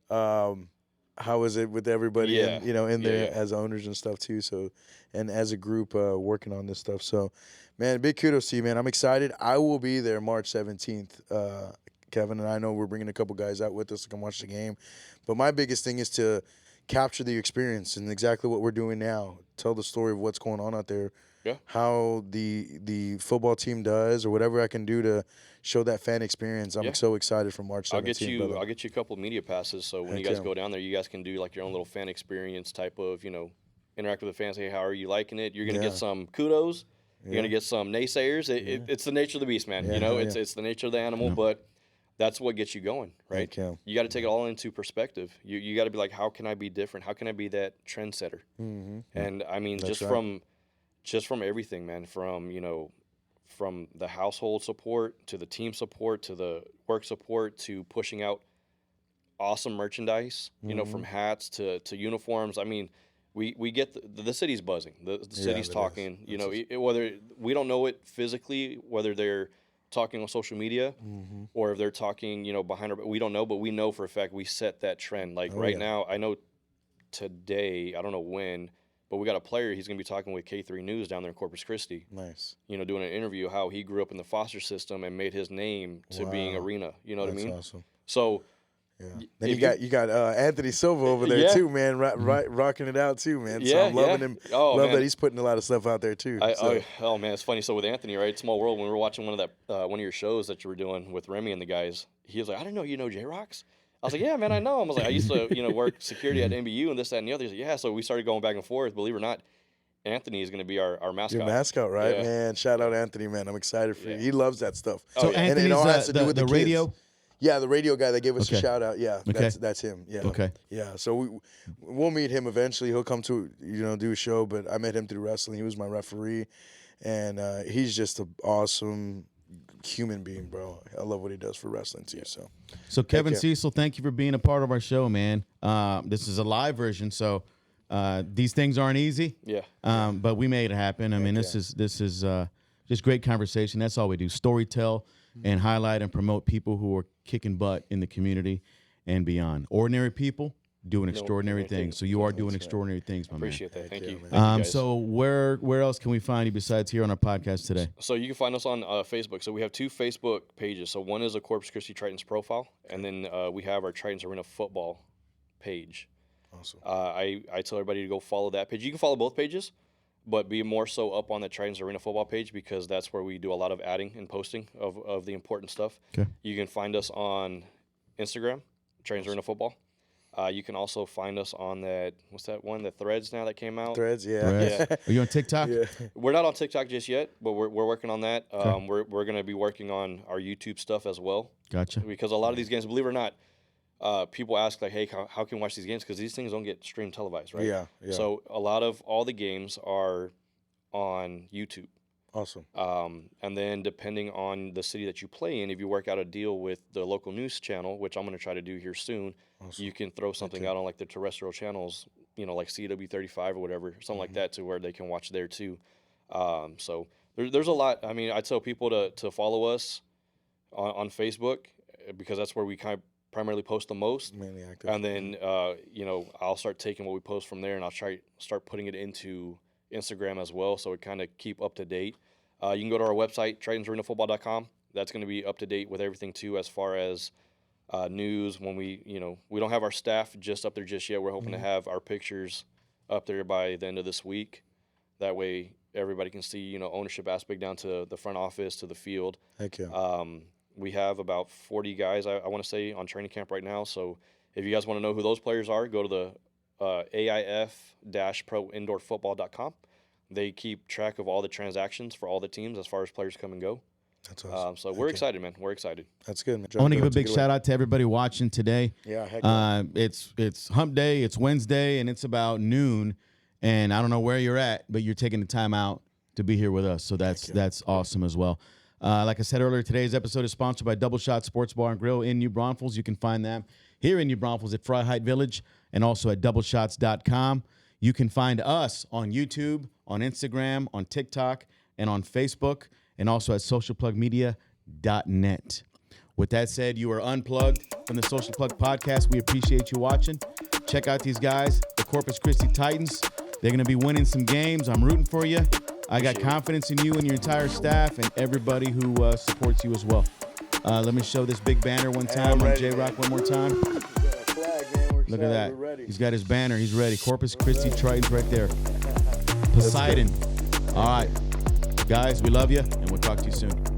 how is it with everybody, Yeah. and in there Yeah. as owners and stuff too. So, and as a group working on this stuff. So, man, big kudos to you, man. I'm excited. I will be there March 17th. Kevin and I know we're bringing a couple guys out with us to come watch the game, but my biggest thing is to capture the experience and exactly what we're doing now. Tell the story of what's going on out there. Yeah. How the football team does, or whatever I can do to show that fan experience. I'm Yeah. so excited for March 17th. I'll get you a couple of media passes, so when Heck you guys yeah. go down there, you guys can do like your own little fan experience type of, interact with the fans. Hey, how are you liking it? You're gonna Yeah. get some kudos. You're gonna get some naysayers. It's the nature of the beast, man. Yeah, It's the nature of the animal, but that's what gets you going, right? Heck yeah. You got to take it all into perspective. You got to be like, how can I be different? How can I be that trendsetter? Mm-hmm. And I mean, That's just from everything, man. From the household support to the team support to the work support to pushing out awesome merchandise. From hats to uniforms. I mean, we get the city's buzzing. The city's it talking. is. Whether we don't know it physically, whether they're talking on social media or if they're talking, behind our, we don't know, but we know for a fact we set that trend. Like now, I know today, I don't know when, but we got a player. He's going to be talking with K3 News down there in Corpus Christi. Nice. Doing an interview how he grew up in the foster system and made his name to being arena. You know what I mean? That's awesome. So. Yeah. Then you got Anthony Silva over there Yeah. tof man, rocking it out too, man. So Yeah, I'm loving yeah. him. Oh, Love man. that he's putting a lot of stuff out there too. Oh man, it's funny. So with Anthony, right? Small world. When we were watching one of your shows that you were doing with Remy and the guys, he was like, "I didn't know you know J-Rocks." I was like, "Yeah, man, I know him." I was like, "I used to, work security at NBU and this, that, and the other." He's like, "Yeah." So we started going back and forth. Believe it or not, Anthony is going to be our mascot. Your mascot, right, Yeah. man? Shout out Anthony, man. I'm excited for you. Yeah. He loves that stuff. So yeah. And Anthony's it all has to do with the kids. radio. Yeah, the radio guy that gave us Okay. a shout out. Yeah, Okay. that's him. Yeah. Okay. Yeah. So we'll meet him eventually. He'll come to do a show. But I met him through wrestling. He was my referee, and he's just an awesome human being, bro. I love what he does for wrestling too. So Kevin yeah. Cecil, thank you for being a part of our show, man. This is a live version, so these things aren't easy. Yeah. But we made it happen. I mean, this is just great conversation. That's all we do: storytell and highlight and promote people who are kicking butt in the community and beyond. Ordinary people doing extraordinary things. So you are doing extraordinary things, my man. Appreciate that. Thank you. man. Thank you guys. So where else can we find you besides here on our podcast today? So you can find us on Facebook. So we have two Facebook pages. So one is a Corpus Christi Tritons profile, and then we have our Tritons Arena football page. Awesome. I tell everybody to go follow that page. You can follow both pages, but be more so up on the Tritons Arena football page because that's where we do a lot of adding and posting of the important stuff. Okay. You can find us on Instagram, Tritons Arena football. You can also find us on what's that one, the Threads now that came out? Threads, yeah. Threads. Are you on TikTok? Yeah. We're not on TikTok just yet, but we're working on that. We're going to be working on our YouTube stuff as well. Gotcha. Because a lot of these games, believe it or not, people ask like, hey, how can we watch these games? Because these things don't get streamed televised, right? Yeah. So a lot of all the games are on YouTube. Awesome. And then depending on the city that you play in, if you work out a deal with the local news channel, which I'm going to try to do here soon, you can throw something out on like the terrestrial channels, like CW35 or whatever, something like that, to where they can watch there too. So there's a lot. I mean, I tell people to follow us on Facebook because that's where we kind of primarily post the most. Mainly active. And then, I'll start taking what we post from there and I'll start putting it into Instagram as well, so it kind of keep up to date. You can go to our website, TritonsArenaFootball.com. That's going to be up to date with everything too, as far as news. When we don't have our staff just up there just yet. We're hoping to have our pictures up there by the end of this week. That way, everybody can see ownership aspect down to the front office to the field. Heck yeah. We have about 40 guys, I want to say, on training camp right now. So if you guys want to know who those players are, go to the AIF-proindoorfootball.com. They keep track of all the transactions for all the teams as far as players come and go. That's awesome. So we're excited, man. We're excited. That's good, man. I want to give a big shout out to everybody watching today. Yeah, heck yeah. It's hump day, it's Wednesday, and it's about noon. And I don't know where you're at, but you're taking the time out to be here with us. So that's awesome as well. Like I said earlier, today's episode is sponsored by Double Shot Sports Bar and Grill in New Braunfels. You can find them here in New Braunfels at Fry Height Village and also at doubleshots.com. You can find us on YouTube, on Instagram, on TikTok, and on Facebook. and also at socialplugmedia.net. With that said, you are unplugged from the Social Plug Podcast. We appreciate you watching. Check out these guys, the Corpus Christi Titans. They're going to be winning some games. I'm rooting for you. I got confidence in you and your entire staff and everybody who supports you as well. Let me show this big banner one time on J-Rock one more time. Look at that. He's got his banner. He's ready. Corpus Christi Tritons right there. Poseidon. All right. Guys, we love you, and we'll talk to you soon.